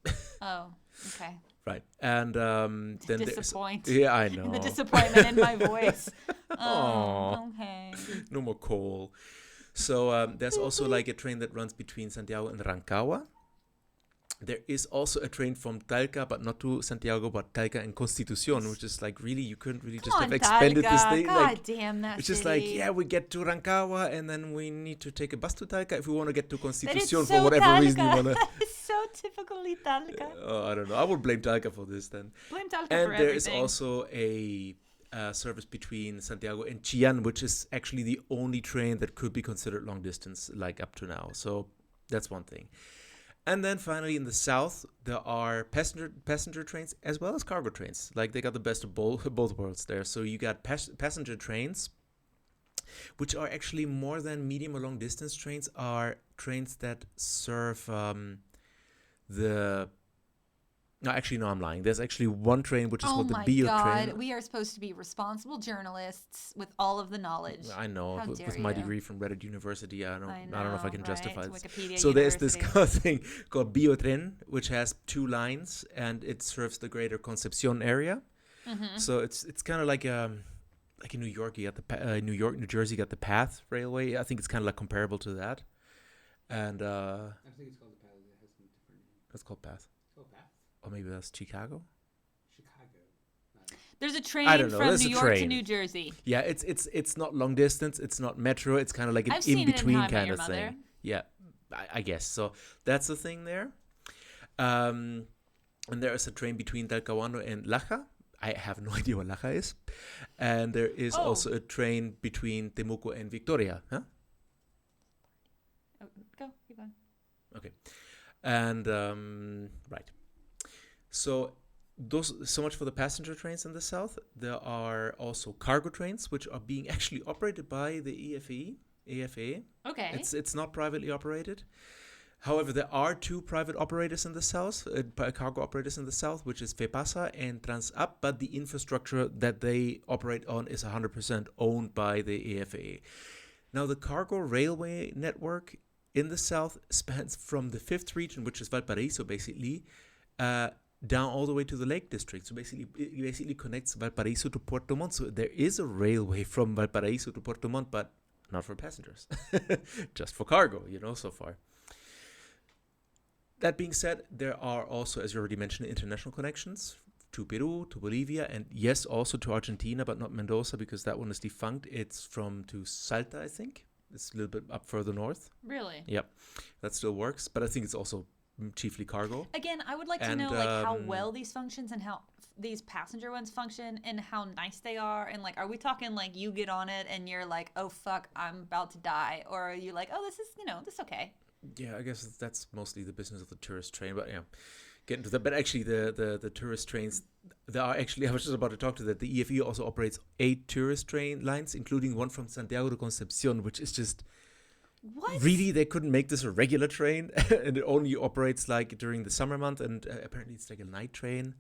Oh, okay. Right. And then Disappoint. Yeah, I know. The disappointment in my voice. Aw. Okay. No more coal. So there's also like a train that runs between Santiago and Rancagua. There is also a train from Talca, but not to Santiago, but Talca and Constitución, which is like really, you couldn't really just have expanded this thing. God like, damn that it's just city. like, yeah, we get to Rancagua and then we need to take a bus to Talca if we want to get to That is Constitución so for whatever reason you Talca. want to. It's so typically Talca. I don't know. I would blame Talca for this then. Blame Talca And for there everything. is also a service between Santiago and Chillán, which is actually the only train that could be considered long distance, like up to now. So that's one thing. And then finally in the south, there are passenger trains as well as cargo trains. Like they got the best of both worlds there. So you got passenger trains, which are actually more than medium or long distance trains, are trains that serve the No, actually, no, I'm lying. There's actually one train which is Oh called the my Bio God. train. We are supposed to be responsible journalists with all of the knowledge. I know, How with dare my you. degree from Reddit University, I don't know if I can right? justify It's this. Wikipedia So there's this University. thing called Biotren, which has 2 lines, and it serves the greater Concepcion area. Mm-hmm. So it's kind of like in New York, you got the New Jersey, you got the Path Railway. I think it's kind of like comparable to that. And I think it's called the Path. It has some different name. that's called Path, It's called Path? or maybe that's Chicago. Chicago. There's a I train don't know. from There's New a York to train. New Jersey. Yeah, it's not long distance. It's not metro. It's kind of like an I've seen in it in between How I Met kind Your of Mother. thing. Yeah, I guess so. That's the thing there. And there is a train between Talcahuano and Laja. I have no idea what Laja is. And there is Oh. also a train between Temuco and Victoria. Huh? Oh, go, keep going. And right. So so much for the passenger trains in the south. There are also cargo trains which are being actually operated by the AFA. Okay. It's not privately operated. However, there are 2 private operators in the south, cargo operators in the south, which is FEPASA and Transap, but the infrastructure that they operate on is 100% owned by the AFA. Now, the cargo railway network in the south spans from the 5th region, which is Valparaiso, basically, down all the way to the Lake District. So basically, it basically connects Valparaiso to Puerto Montt. So there is a railway from Valparaiso to Puerto Montt, but not for passengers, just for cargo, so far. That being said, there are also, as you already mentioned, international connections to Peru, to Bolivia, and yes, also to Argentina, but not Mendoza because that one is defunct. It's to Salta, I think. It's a little bit up further north. Really? Yep, that still works, but I think it's also chiefly cargo. Again, I would like to And, know how well these functions and how these passenger ones function and how nice they are, and are we talking you get on it and you're like, oh fuck, I'm about to die, or are you like, oh, this is this okay? Yeah, I guess that's mostly the business of the tourist train, but yeah, get into that. But actually, the tourist trains, there are actually, I was just about to talk to that. The EFE also operates 8 tourist train lines, including one from Santiago de Concepcion, which is just What? really, they couldn't make this a regular train, and it only operates during the summer month, and apparently it's like a night train.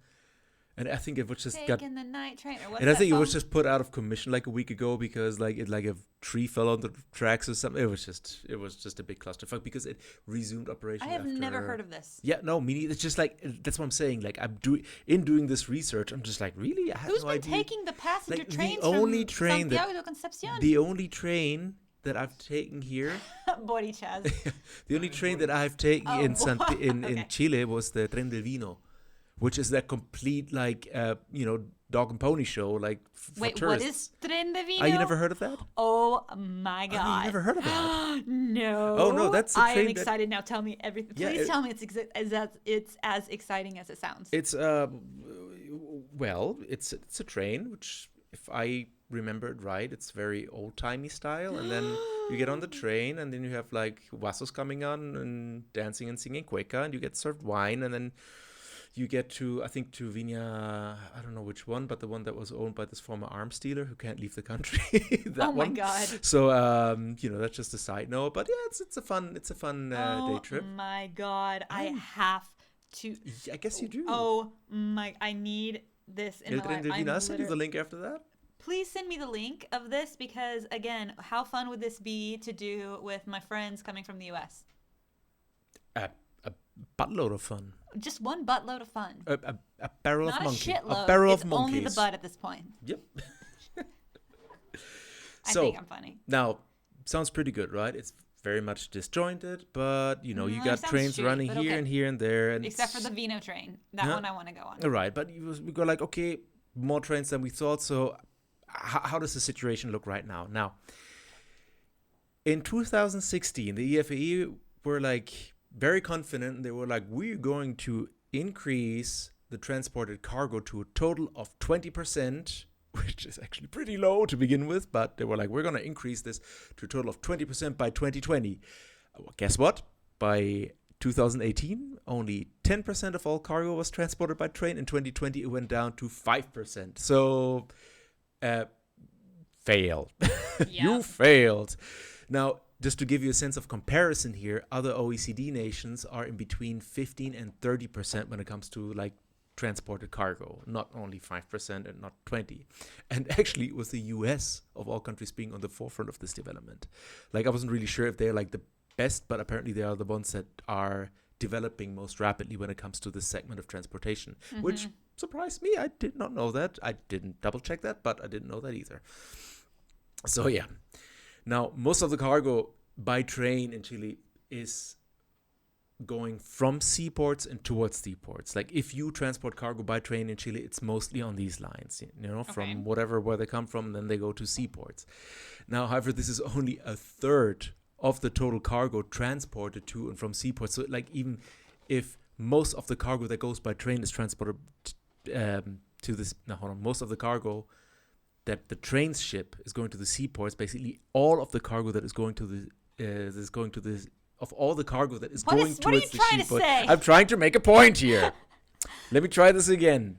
And I think it was just Taking the night train, or what's and I that think it was song? just put out of commission a week ago because a tree fell on the tracks or something. It was just a big clusterfuck because it resumed operation. I have never after- heard of this. Yeah, no, me neither. It's just that's what I'm saying. Doing this research, I'm just really, I have Who's no been idea. taking the passenger The trains only from train that- Santiago de Concepcion? The only train that I've taken here, Body Chaz. the only train that I've taken Oh, in okay. Chile was the Tren del Vino, which is that complete dog and pony show for Wait, tourists. what is Tren de Vino? Oh, you never heard of that? Oh my god! Oh, you never heard of that? No. Oh, no, that's a I am train that- excited now. Tell me everything. Yeah, Please tell me it's as exciting as it sounds. It's it's a train which, if I remember it right, it's very old timey style, and then you get on the train, and then you have vasos coming on and dancing and singing cueca, and you get served wine, and then you get to Viña, I don't know which one, but the one that was owned by this former arms dealer who can't leave the country. That Oh my one. god! So that's just a side note, but yeah, it's a fun day trip. Oh my god! I have to. I guess you do. Oh my! I need this in El my Tren life. del Vino. I'll I'm send you the link after that. Please send me the link of this because, again, how fun would this be to do with my friends coming from the U.S.? A buttload of fun. Just one buttload of fun. A barrel Not of monkeys. a shitload. A barrel it's of monkeys. only the butt at this point. Yep. I So, think I'm funny. Now, sounds pretty good, right? It's very much disjointed, but you it got sounds trains shitty, running but here okay. and here and there, and Except for the Vino train. That Huh? one I want to go on. right. But we go okay, more trains than we thought. So, how does the situation look right now? Now, in 2016, the EFAE were very confident. They were we're going to increase the transported cargo to a total of 20%, which is actually pretty low to begin with, but they were we're going to increase this to a total of 20% by 2020. Well, guess what? By 2018, only 10% of all cargo was transported by train. In 2020, it went down to 5%. So, fail. You Yep. failed. Now, just to give you a sense of comparison here, other OECD nations are in between 15 and 30% when it comes to transported cargo, not only 5% and not 20. And actually, it was the US, of all countries, being on the forefront of this development. Like, I wasn't really sure if they're like the best, but apparently they are the ones that are developing most rapidly when it comes to this segment of transportation, which surprised me. I did not know that. I didn't double check that, but I didn't know that either. So yeah. Now, most of the cargo by train in Chile is going from seaports and towards seaports. Like, if you transport cargo by train in Chile, it's mostly on these lines, from where they come from, then they go to seaports. Now, however, this is only a third of the total cargo transported to and from seaports. So, like, even if most of the cargo that goes by train is transported to this, most of the cargo that the trains ship is going to the seaports. Basically, all of the cargo that is going to the of all the cargo that is going towards the seaport. I'm trying to make a point here. Let me try this again.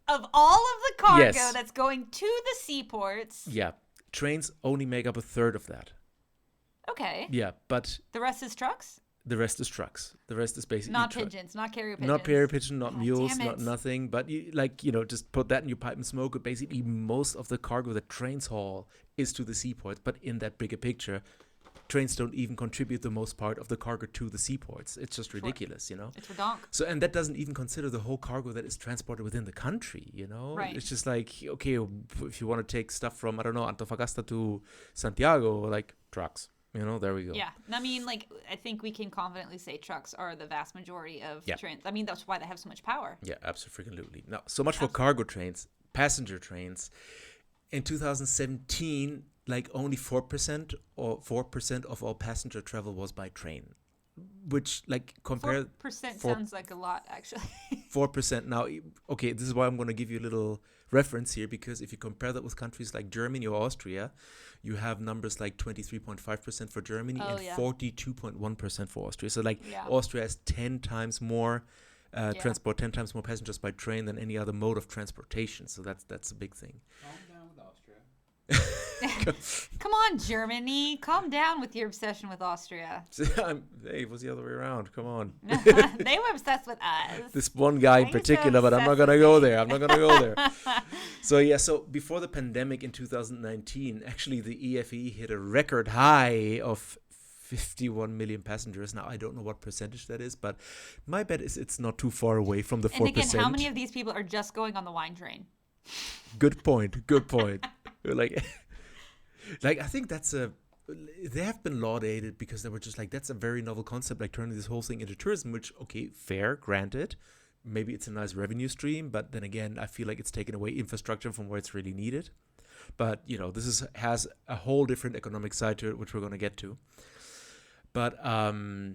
Of all of the cargo that's going to the seaports. Yeah, trains only make up a third of that. Okay. Yeah, but the rest is trucks? The rest is trucks. The rest is basically not pigeons, not carrier pigeons. Not carrier pigeon, not mules, not nothing. But just put that in your pipe and smoke it. Basically, most of the cargo that trains haul is to the seaports. But in that bigger picture, trains don't even contribute the most part of the cargo to the seaports. It's just ridiculous, It's redonk. So, and that doesn't even consider the whole cargo that is transported within the country, Right. It's just like, okay, if you want to take stuff from, Antofagasta to Santiago, like trucks. There we go. Yeah. I mean, I think we can confidently say trucks are the vast majority of trains. I mean, that's why they have so much power. Yeah, absolutely. Now, so much for cargo trains. Passenger trains. In 2017, only 4% or 4% of all passenger travel was by train. Which, compare... 4% sounds like a lot, actually. 4%. Now, okay, this is why I'm going to give you a little reference here, because if you compare that with countries like Germany or Austria, you have numbers like 23.5% for Germany and 42.1% for Austria. So Austria has 10 times more transport, 10 times more passengers by train than any other mode of transportation. So that's a big thing. Calm down with Austria. Come on, Germany. Calm down with your obsession with Austria. Hey, it was the other way around. Come on. They were obsessed with us. This one guy in particular, but I'm not going to go there. So before the pandemic in 2019, actually the EFE hit a record high of 51 million passengers. Now, I don't know what percentage that is, but my bet is it's not too far away from the 4%. And again, how many of these people are just going on the wine train? Good point. I think they have been lauded because they were just that's a very novel concept, turning this whole thing into tourism, which, okay, fair, granted. Maybe it's a nice revenue stream, but then again, I feel like it's taken away infrastructure from where it's really needed. But, this has a whole different economic side to it, which we're going to get to. But, as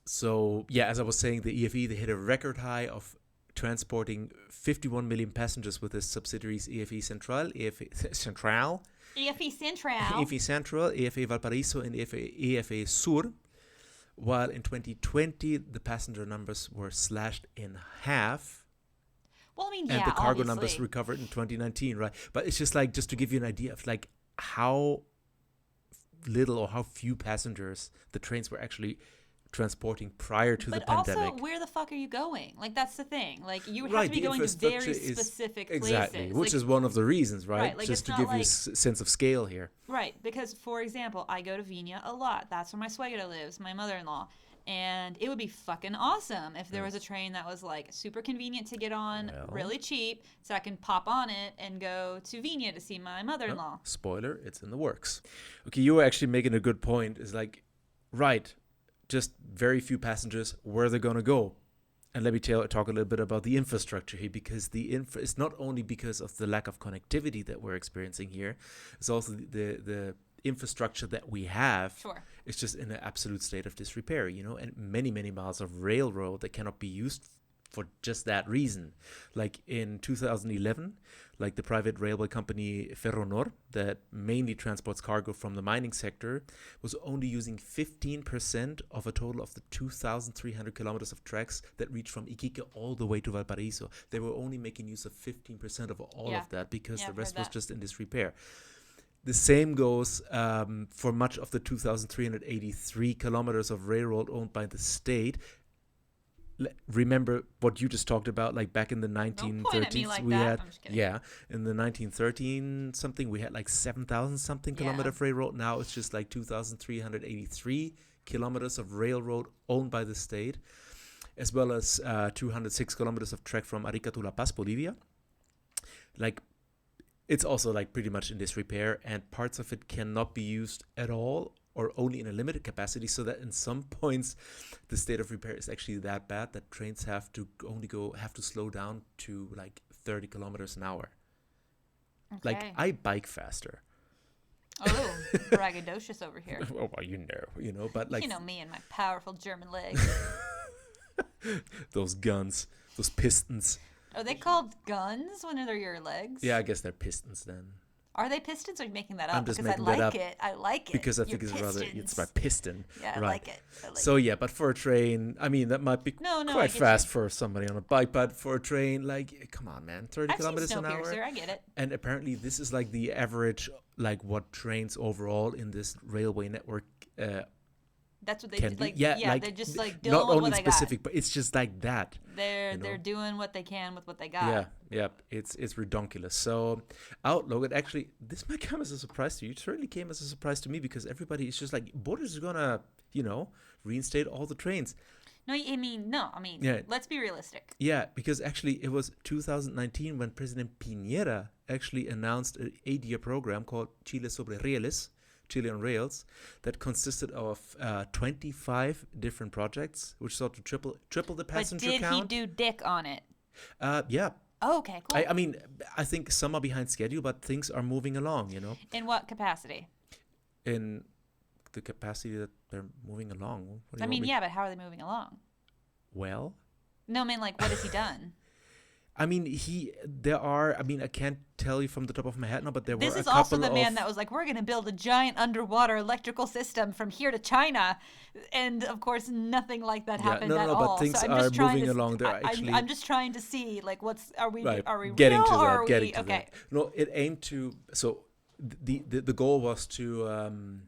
I was saying, the EFE, they hit a record high of transporting 51 million passengers with its subsidiaries EFE Central, EFE Central, EFE Valparaiso, and EFE Sur, while in 2020 the passenger numbers were slashed in half. Well, I mean, and the cargo numbers recovered in 2019, right? But it's just just to give you an idea of how little or how few passengers the trains were actually transporting prior to the pandemic. But also, where the fuck are you going? That's the thing. You would have to be going to very specific places. Exactly, which is one of the reasons, right? Just to give you a sense of scale here. Right, because, for example, I go to Viña a lot. That's where my suegra lives, my mother-in-law. And it would be fucking awesome if there was a train that was super convenient to get on, really cheap, so I can pop on it and go to Viña to see my mother-in-law. Spoiler, it's in the works. Okay, you were actually making a good point. It's right, just very few passengers, where they're going to go. And let me talk a little bit about the infrastructure here, because it's not only because of the lack of connectivity that we're experiencing here, it's also the infrastructure that we have. Sure. It's just in an absolute state of disrepair, and many, many miles of railroad that cannot be used for just that reason. In 2011, the private railway company Ferronor, that mainly transports cargo from the mining sector, was only using 15% of a total of the 2,300 kilometers of tracks that reach from Iquique all the way to Valparaiso. They were only making use of 15% of all of that, because the rest was just in disrepair. The same goes for much of the 2,383 kilometers of railroad owned by the state. remember what you just talked about, like back in the Don't point at me 1930s, like we that. had, I'm just kidding. yeah, in the 1913 something, we had like 7,000 something kilometer of railroad. Now it's just like 2,383 kilometers of railroad owned by the state, as well as 206 kilometers of track from Arica to La Paz, Bolivia. Like, it's also like pretty much in disrepair, and parts of it cannot be used at all or only in a limited capacity, so that in some points the state of repair is actually that bad that trains have to slow down to like 30 kilometers an hour. Okay. Like, I bike faster. Oh, braggadocious over here. Oh, well, but like You know me and my powerful German legs. those guns, those pistons. Are they called guns when they're your legs? Yeah, I guess they're pistons then. Are they pistons, or are you making that up? I'm just because making I that like up it. I like it. Because I Your think it's pistons. my piston. Yeah, I right. like it. So yeah, but for a train, I mean, that might be No, I quite get fast you. for somebody on a bike, but for a train, like, come on, man, 30 I've seen kilometers an hour. Snowpiercer. I get it. And apparently this is like the average, like what trains overall in this railway network That's what they can do. be. Like, yeah, they're just like not dealing with only what they specific, but it's just like that. got. They're you know? they're doing what they can with what they got. Yeah, it's redonkulous. So Outlook, it actually, this might come as a surprise to you. It certainly came as a surprise to me, because everybody is just like, Borders is gonna, reinstate all the trains. No, I mean, Yeah. let's be realistic. Yeah, because actually it was 2019 when President Piñera actually announced an 8-year program called Chile sobre Rieles, Chile on Rails, that consisted of 25 different projects, which sought to triple the passenger But did count. he do dick on it? Yeah. Oh, okay, cool. I mean, I think some are behind schedule, but things are moving along, In what capacity? in the capacity that they're moving along. What do I you mean, want me- yeah, but how are they moving along? Well, No, I mean, like, what has he done? I mean, I can't tell you from the top of my head now, but there This were a is couple also the of... man that was like, we're going to build a giant underwater electrical system from here to China. And, of course, nothing like that happened at but all. things so I'm are just trying moving to, along. They're actually... I'm just trying to see, like, are we Right, real, getting to or that, are getting we, to okay. that. No, it aimed to... So the goal was to... why am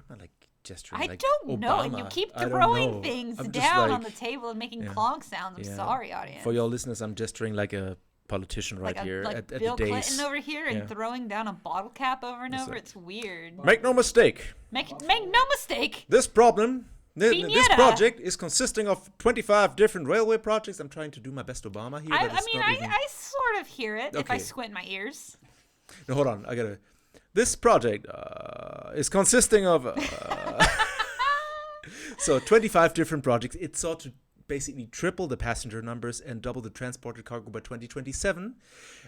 I, like, gesturing I like don't know, and you Obama? keep I don't throwing know. things I'm just down on like- the table and making yeah, clonk sounds. I'm yeah. sorry, audience. For your listeners, I'm gesturing like a politician right here like at Bill the days. Clinton over here and Yeah. throwing down a bottle cap over and It's over. like- It's weird. Make no mistake, Make no mistake. this problem... This Piñera. project is consisting of 25 different railway projects. I'm trying to do my best Obama here. I but it's mean, not I even... sort of hear it if I Okay. squint my ears. No, hold on. I gotta... This project is consisting of... So 25 different projects. It sought to basically triple the passenger numbers and double the transported cargo by 2027.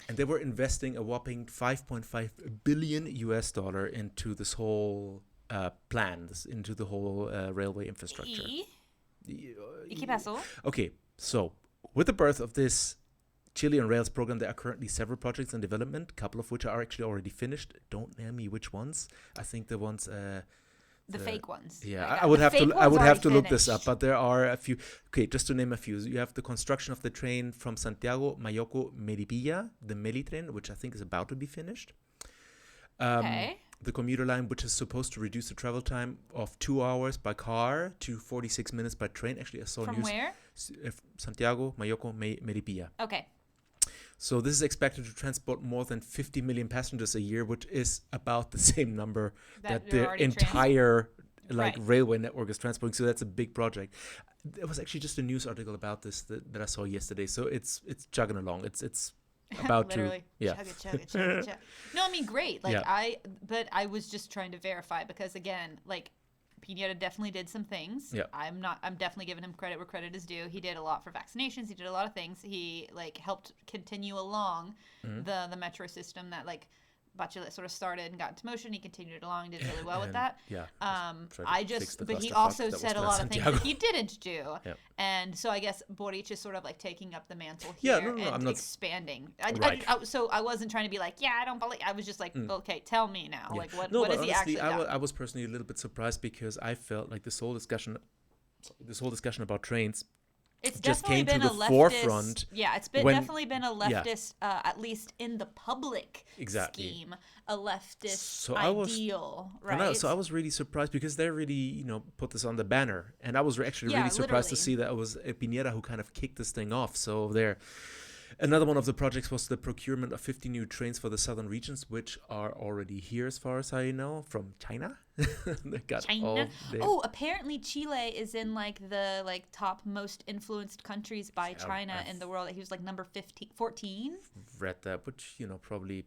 And they were investing a whopping $5.5 billion into this whole plan, into the whole railway infrastructure. ¿Y qué pasó? Okay, so with the birth of this Chilean Rails program, there are currently several projects in development, a couple of which are actually already finished. Don't name me which ones. I think the ones... The fake ones. Yeah, Like, I would the have to. fake I ones would have to already look this up, finished. but there are a few. Okay, just to name a few, you have the construction of the train from Santiago, Mayoko, Melipilla, the Melitren, which I think is about to be finished. Okay. The commuter line, which is supposed to reduce the travel time of 2 hours by car to 46 minutes by train. Actually, I saw From news. where? Santiago, Mayoko, Melipilla. Okay. So this is expected to transport more than 50 million passengers a year, which is about the same number that they're the already entire Right. railway network is transporting. So that's a big project. There was actually just a news article about this that I saw yesterday. So it's chugging along. It's about to Literally. yeah. Chugga. No, I mean, great. Like, Yeah. but I was just trying to verify because, again, like, Piñera definitely did some things. Yeah. I'm definitely giving him credit where credit is due. He did a lot for vaccinations. He did a lot of things. He, like, helped continue along Mm-hmm. the metro system that, like, Bachelet sort of started and got into motion. He continued along, did really well with And, that. yeah, I fix just, the but he clusterfuck also that was said a Plan lot of things Santiago. that he didn't do. Yep. And so I guess Boric is sort of like taking up the mantle Yeah, here no, and I'm not expanding. Right. So I wasn't trying to be like, yeah, I don't believe. I was just like, okay, tell me now. Yeah. Like, what No, has but he honestly, actually done? I was personally a little bit surprised because I felt like this whole discussion about trains It's just definitely came to been the a leftist. forefront. Yeah, it's been when- definitely been a leftist, at least in the public Exactly. scheme, a leftist So I was- ideal, I right? know, so I was really surprised because they really, put this on the banner, and I was actually Yeah, really surprised to literally. see that it was Pineda who kind of kicked this thing off. So there, another one of the projects was the procurement of 50 new trains for the southern regions, which are already here, as far as I know, from China. They got China. they- Oh, apparently Chile is in the top most influenced countries by Yeah, China I've- in the world. He was like number 14. read that, which probably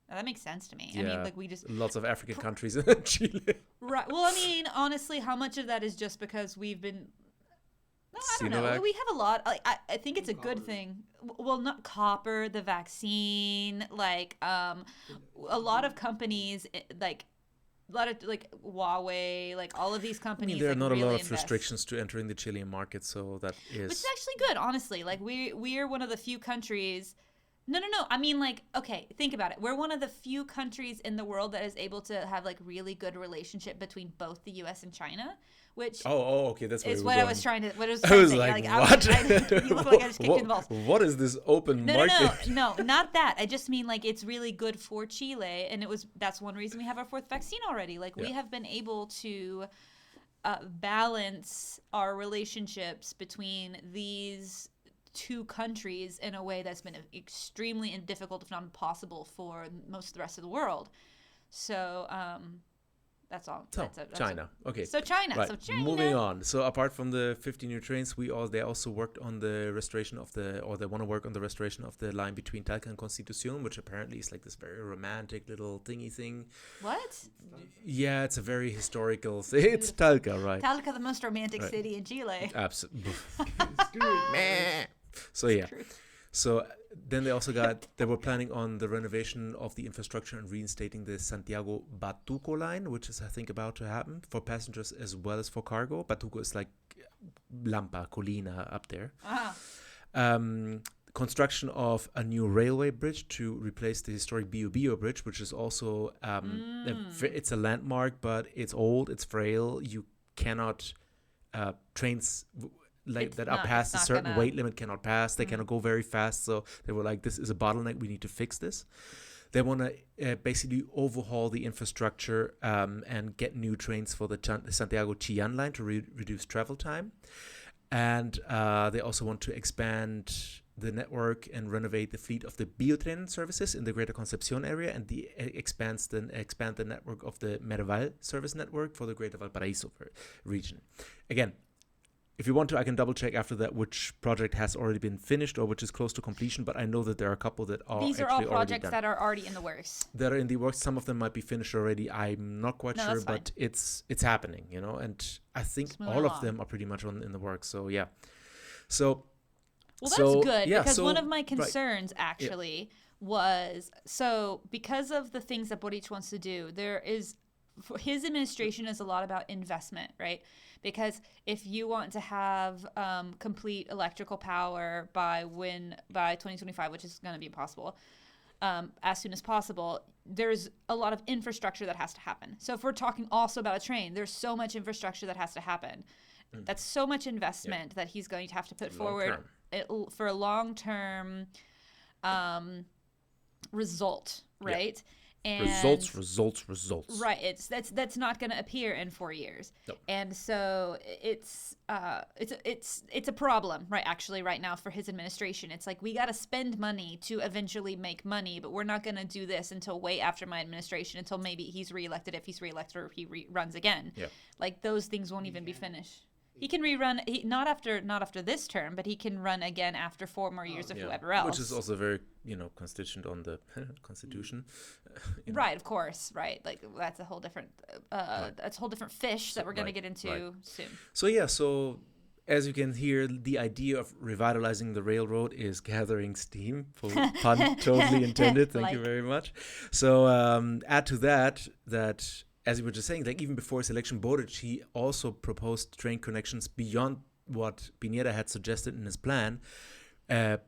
That makes sense to me. I Yeah. mean, we just lots of African countries in Chile. right. Well, I mean, honestly, how much of that is just because we've been? No, I don't know. Sinovac? We have a lot. I think it's a good Copper. thing. Well, not copper, the vaccine, a lot of companies, a lot of Huawei, all of these I companies. mean, there are not really a lot of invest. restrictions to entering the Chilean market, so that Which is is actually good, honestly. We're one of the few countries. No. I mean, okay, think about it. We're one of the few countries in the world that is able to have really good relationship between both the U.S. and China, which okay, that's is you what were I was going. trying to. What I was I trying was to say. like, I what? you look like I just kicked you in the balls. What is this open No, market? no, not that. I just mean it's really good for Chile, and that's one reason we have our fourth vaccine already. We Yeah. have been able to balance our relationships between these two countries in a way that's been extremely difficult, if not impossible, for most of the rest of the world. So that's all. So That's China. Okay. So China. Right. So China. Moving on. So apart from the 50 new trains, they also worked on the restoration of they want to work on the restoration of the line between Talca and Constitución, which apparently is this very romantic little thingy thing. What? Yeah, it's a very historical thing. It's Talca, right? Talca, the most romantic Right. city in Chile. Absolutely. Let's do it. So yeah. True. So then they were planning on the renovation of the infrastructure and reinstating the Santiago Batuco line, which is I think about to happen for passengers as well as for cargo. Batuco is like Lampa, Colina up there. Construction of a new railway bridge to replace the historic Bio Bio bridge, which is also it's a landmark, but it's old, it's frail. You cannot trains that are past a certain weight limit cannot pass. They cannot go very fast. So they were like, this is a bottleneck. We need to fix this. They want to basically overhaul the infrastructure and get new trains for the Santiago-Chillán line to reduce travel time. And they also want to expand the network and renovate the fleet of the Biotren services in the Greater Concepcion area and expand the network of the Merval service network for the Greater Valparaiso region. Again, if you want to, I can double check after that which project has already been finished or which is close to completion, but I know that there are a couple that are These are actually all already projects done. that are already in the works. That are in the works. Some of them might be finished already. I'm not quite No, sure, that's fine. but it's happening, and I think It's moving all of along. them are pretty much in the works. So yeah. So Well, that's So, good yeah, because so- one of my right. concerns actually was because of the things that Boric wants to do, his administration is a lot about investment, right? Because if you want to have complete electrical power by 2025, which is going to be impossible, as soon as possible, there's a lot of infrastructure that has to happen. So if we're talking also about a train, there's so much infrastructure that has to happen. That's so much investment that he's going to have to put forward for a long-term result, right? And results. right, that's not going to appear in 4 years. Nope. And so it's a problem, right? Actually, right now for his administration, it's like we got to spend money to eventually make money, but we're not going to do this until way after my administration, until maybe he's reelected, if he's reelected, or if he runs again. Yeah. Like those things won't even be finished. He can rerun, not after this term, but he can run again after 4 more years of whoever else. Which is also very, constituent on the Constitution. Right, of course, right. Like that's a whole different that's a whole different fish that we're going to get into soon. So as you can hear, the idea of revitalizing the railroad is gathering steam. Pun totally intended. Thank you very much. So add to that as you were just saying, even before his election, Boric, he also proposed train connections beyond what Piñera had suggested in his plan,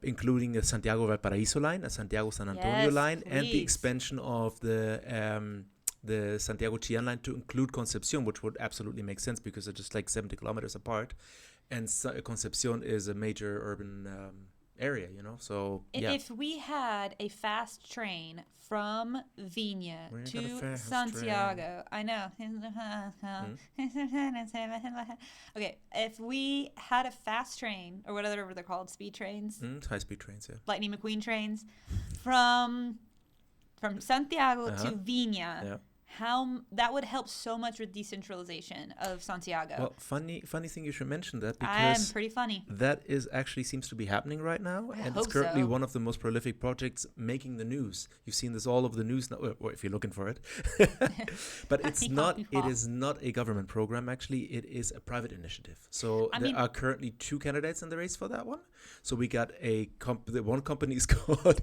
including a Santiago-Valparaiso line, a Santiago-San Antonio line, and the expansion of the Santiago-Chillán line to include Concepcion, which would absolutely make sense because they're just 70 kilometers apart. and Concepcion is a major urban area, so yeah. If we had a fast train from Viña We got a to fast Santiago, I know. Okay, if we had a fast train, or whatever they're called, speed trains, High-speed trains, yeah. Lightning McQueen trains, from Santiago Uh-huh. to Viña, Yeah. how that would help so much with decentralization of Santiago. Well, funny thing you should mention that, I'm because pretty funny. that is actually seems to be happening right now, I and hope it's currently so. one of the most prolific projects making the news. You've seen this all over the news now, or if you're looking for it. But it's not. It is not a government program. Actually, it is a private initiative. So there are currently 2 candidates in the race for that one. So we got the one company is called,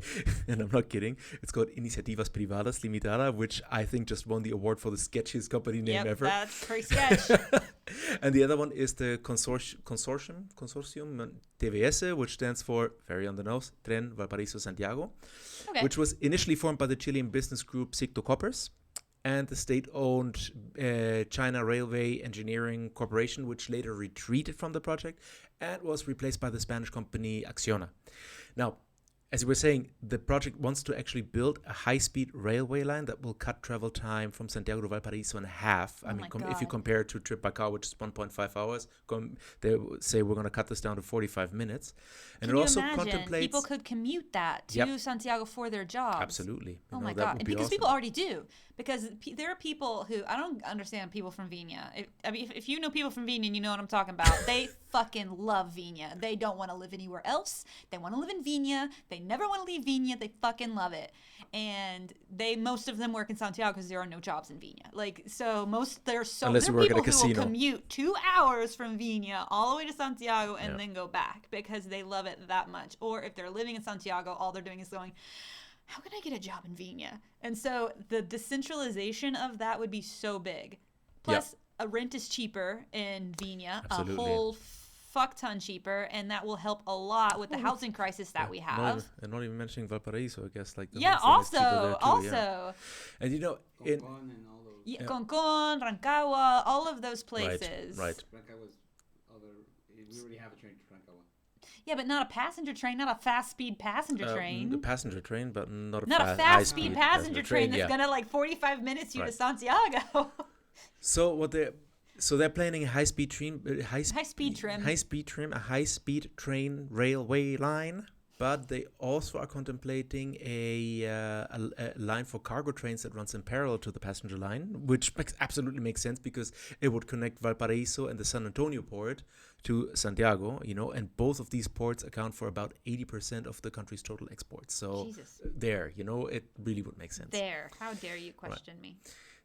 and I'm not kidding, it's called Iniciativas Privadas Limitada, which I think just won the award for the sketchiest company name ever. That's pretty sketch. And the other one is the consortium TVS, which stands for, very on the nose, Tren Valparaíso Santiago, Okay. which was initially formed by the Chilean business group Sicto Coppers and the state-owned China Railway Engineering Corporation, which later retreated from the project and was replaced by the Spanish company Acciona. Now, as you were saying, the project wants to actually build a high-speed railway line that will cut travel time from Santiago to Valparaiso in half. Oh my If you God. compare it to a trip by car, which is 1.5 hours, they say we're going to cut this down to 45 minutes. And Can it you also imagine contemplates... people could commute that to Yep. Santiago for their jobs? Absolutely. Oh my that God. would And be because awesome. people already do. Because there are people who, I don't understand people from Viña. If you know people from Viña and you know what I'm talking about, they fucking love Viña. They don't want to live anywhere else. They want to live in Viña. They never want to leave Viña. They fucking love it. And most of them work in Santiago because there are no jobs in Viña. Unless there you are work at people a who will casino. commute 2 hours from Viña all the way to Santiago and Yeah. then go back because they love it that much. Or if they're living in Santiago, all they're doing is going, how can I get a job in Viña? And so the decentralization of that would be so big. Plus, a rent is cheaper in Viña, Absolutely. a whole fuck ton cheaper, and that will help a lot with the housing crisis that we have. Not even mentioning Valparaiso, I guess. Like the Yeah, whole thing is cheaper there too, also. yeah. And in Concon and all those. Yeah, Yeah. Concon, Rancagua, all of those right, places. right. Rancagua's other. We already have a train to Rancagua. Yeah, but not a passenger train, not a fast-speed passenger The train. passenger train, but not a Not a high-speed fast-speed passenger train that's yeah. gonna 45 minutes you to Right. Santiago. So they're planning a high-speed train, High-speed trim. a high-speed train railway line. But they also are contemplating a line for cargo trains that runs in parallel to the passenger line, which absolutely makes sense because it would connect Valparaiso and the San Antonio port to Santiago, and both of these ports account for about 80% of the country's total exports. So Jesus. it really would make sense. There. How dare you question me?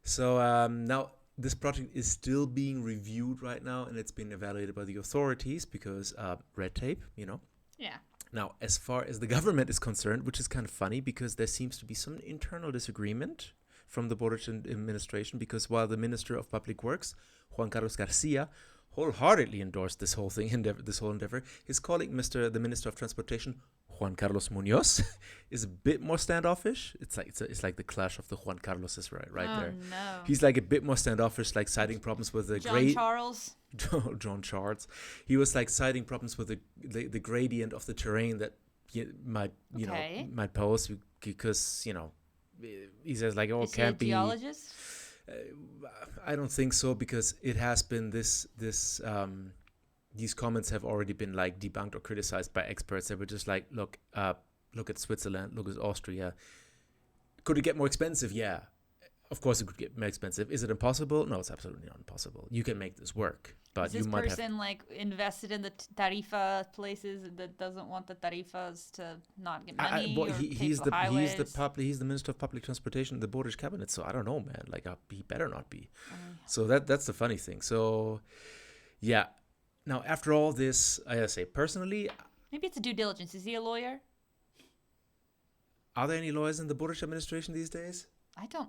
So now this project is still being reviewed right now, and it's been evaluated by the authorities because red tape, Yeah. Now, as far as the government is concerned, which is kind of funny because there seems to be some internal disagreement from the Boric administration, because while the Minister of Public Works, Juan Carlos Garcia, wholeheartedly endorsed this whole endeavor, his colleague, the Minister of Transportation, Juan Carlos Munoz, is a bit more standoffish. It's like the clash of the Juan Carloses right Oh, there. no. He's like a bit more standoffish, like citing problems with the John Charles. John Charles. He was like citing problems with the gradient of the terrain that might pose, because he says like, Is he a can't be. geologist? I don't think so, because it has been these comments have already been like debunked or criticized by experts. They were just like, look at Switzerland, look at Austria. Could it get more expensive? Yeah. Of course it could get more expensive. Is it impossible? No, it's absolutely not impossible. You can make this work, but Is this you might have... person invested in the tarifa places that doesn't want the tarifas to not get money or he's pay for highways? he's the Minister of Public Transportation in the Boric cabinet, so I don't know, man. Like he better not be. Oh, So that's the funny thing. So yeah. Now after all this, I gotta say personally, Maybe it's a due diligence. Is he a lawyer? are there any lawyers in the Boric administration these days? I don't.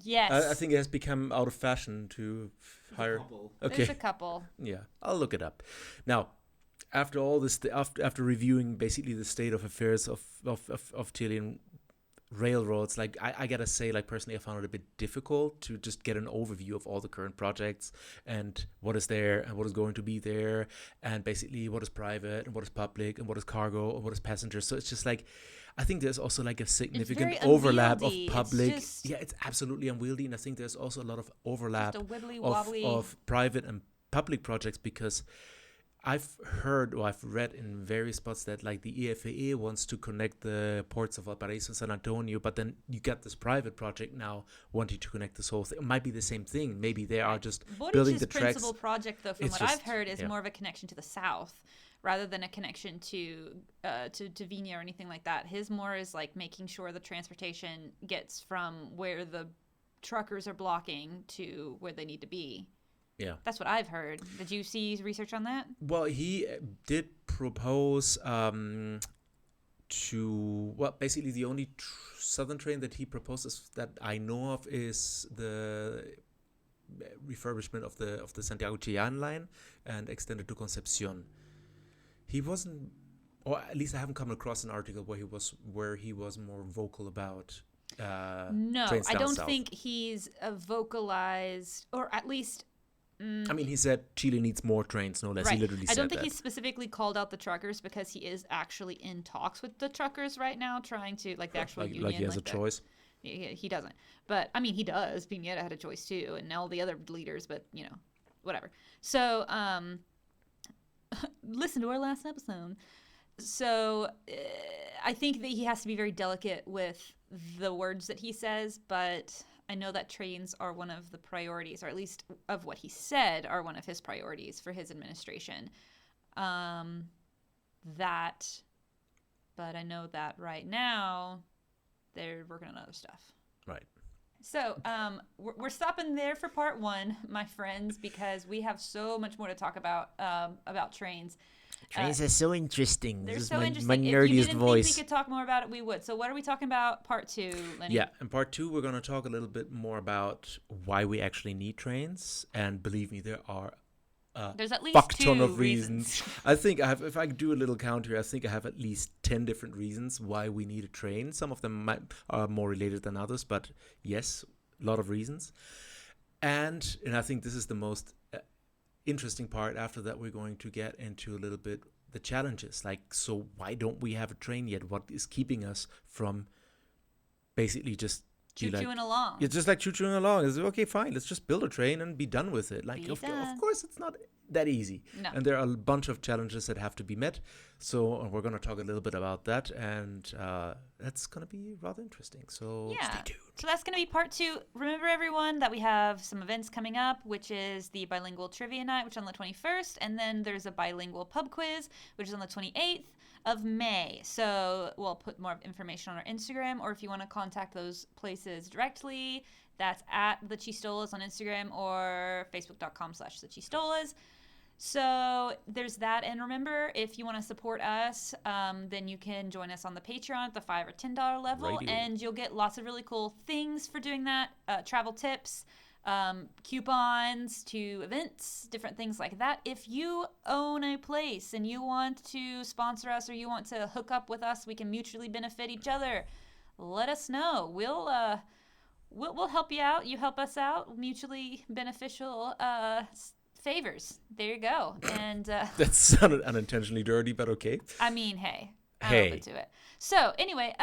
Yes. I think it has become out of fashion to hire. Okay. There's a couple. Yeah, I'll look it up. Now, after all this, after reviewing basically the state of affairs of Chilean railroads, like I gotta say, like personally, I found it a bit difficult to just get an overview of all the current projects and what is there and what is going to be there, and basically what is private and what is public and what is cargo and what is passengers. So it's just like, I think there's also like a significant very overlap of unwieldy. It's public. just- Yeah, it's absolutely unwieldy, and I think there's also a lot of overlap Just a wibbly of, wobbly. of private and public projects, because I've heard or I've read in various spots that like the EFAA wants to connect the ports of Valparaiso and San Antonio, but then you got this private project now wanting to connect this whole thing. It might be the same thing. Maybe they are just building Borich's the tracks. principal project, though, from It's what just- I've heard, is yeah. more of a connection to the south rather than a connection to Vina or anything like that. His more is like making sure the transportation gets from where the truckers are blocking to where they need to be. Yeah. That's what I've heard. Did you see research on that? Well, he did propose basically the only southern train that he proposes that I know of is the refurbishment of the Santiago Chillán line and extended to Concepcion. He wasn't, or at least I haven't come across an article where he was more vocal about No, trains I down don't south. think he's vocalized, or at least. I mean, he said Chile needs more trains, no less. Right. He literally I said don't think that. he specifically called out the truckers because he is actually in talks with the truckers right now, trying to like the actual union. Like he has a the- choice. He doesn't, but I mean he does. Pineda had a choice too, and all the other leaders. But you know, whatever. So listen to our last episode. So I think that he has to be very delicate with the words that he says, but I know that trains are one of the priorities, or at least of what he said are one of his priorities for his administration. But I know that right now they're working on other stuff. Right. So we're stopping there for part one, my friends, because we have so much more to talk about trains. Trains are so interesting. They're This is so my interesting. If you nerdiest didn't voice. think we could talk more about it, we would. So what are we talking about part two, Lenny? Yeah, in part two, we're going to talk a little bit more about why we actually need trains. And believe me, there are There's at least fuck two ton of reasons. reasons. I think if I do a little count here, I think I have at least 10 different reasons why we need a train. Some of them are more related than others, but yes, a lot of reasons. And I think this is the most interesting part. After that, we're going to get into a little bit the challenges. Like, so why don't we have a train yet? What is keeping us from basically just Choo-chooing along. it's just like choo-chooing along. It's okay, fine. Let's just build a train and be done with it. Like, Be of done. course, it's not that easy. No. And there are a bunch of challenges that have to be met. So we're going to talk a little bit about that. And that's going to be rather interesting. So Yeah. stay tuned. So that's going to be part two. Remember, everyone, that we have some events coming up, which is the bilingual trivia night, which is on the 21st. And then there's a bilingual pub quiz, which is on the 28th of May. So we'll put more information on our Instagram, or if you want to contact those places directly, that's at the Chistolas on Instagram or facebook.com/the Chistolas. So there's that. And remember, if you want to support us, then you can join us on the Patreon at the $5 or $10 level, Righty-o. and you'll get lots of really cool things for doing that. Travel tips, coupons to events, different things like that. If you own a place and you want to sponsor us or you want to hook up with us, we can mutually benefit each other. Let us know. We'll help you out. You help us out. Mutually beneficial favors. There you go. And That sounded unintentionally dirty, but okay. I mean, hey, I'm Hey. open to it. So anyway,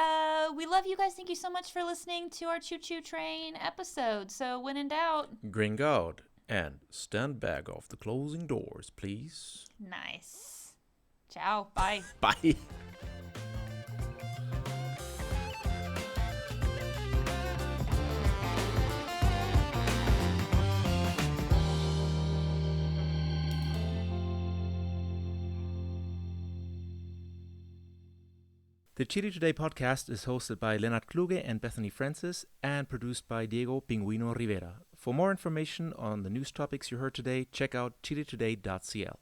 we love you guys. Thank you so much for listening to our Choo Choo Train episode. So when in doubt, Gring out and stand back off the closing doors, please. nice. Ciao. Bye. Bye. The Chile Today podcast is hosted by Leonard Kluge and Bethany Francis and produced by Diego Pinguino Rivera. For more information on the news topics you heard today, check out chiletoday.cl.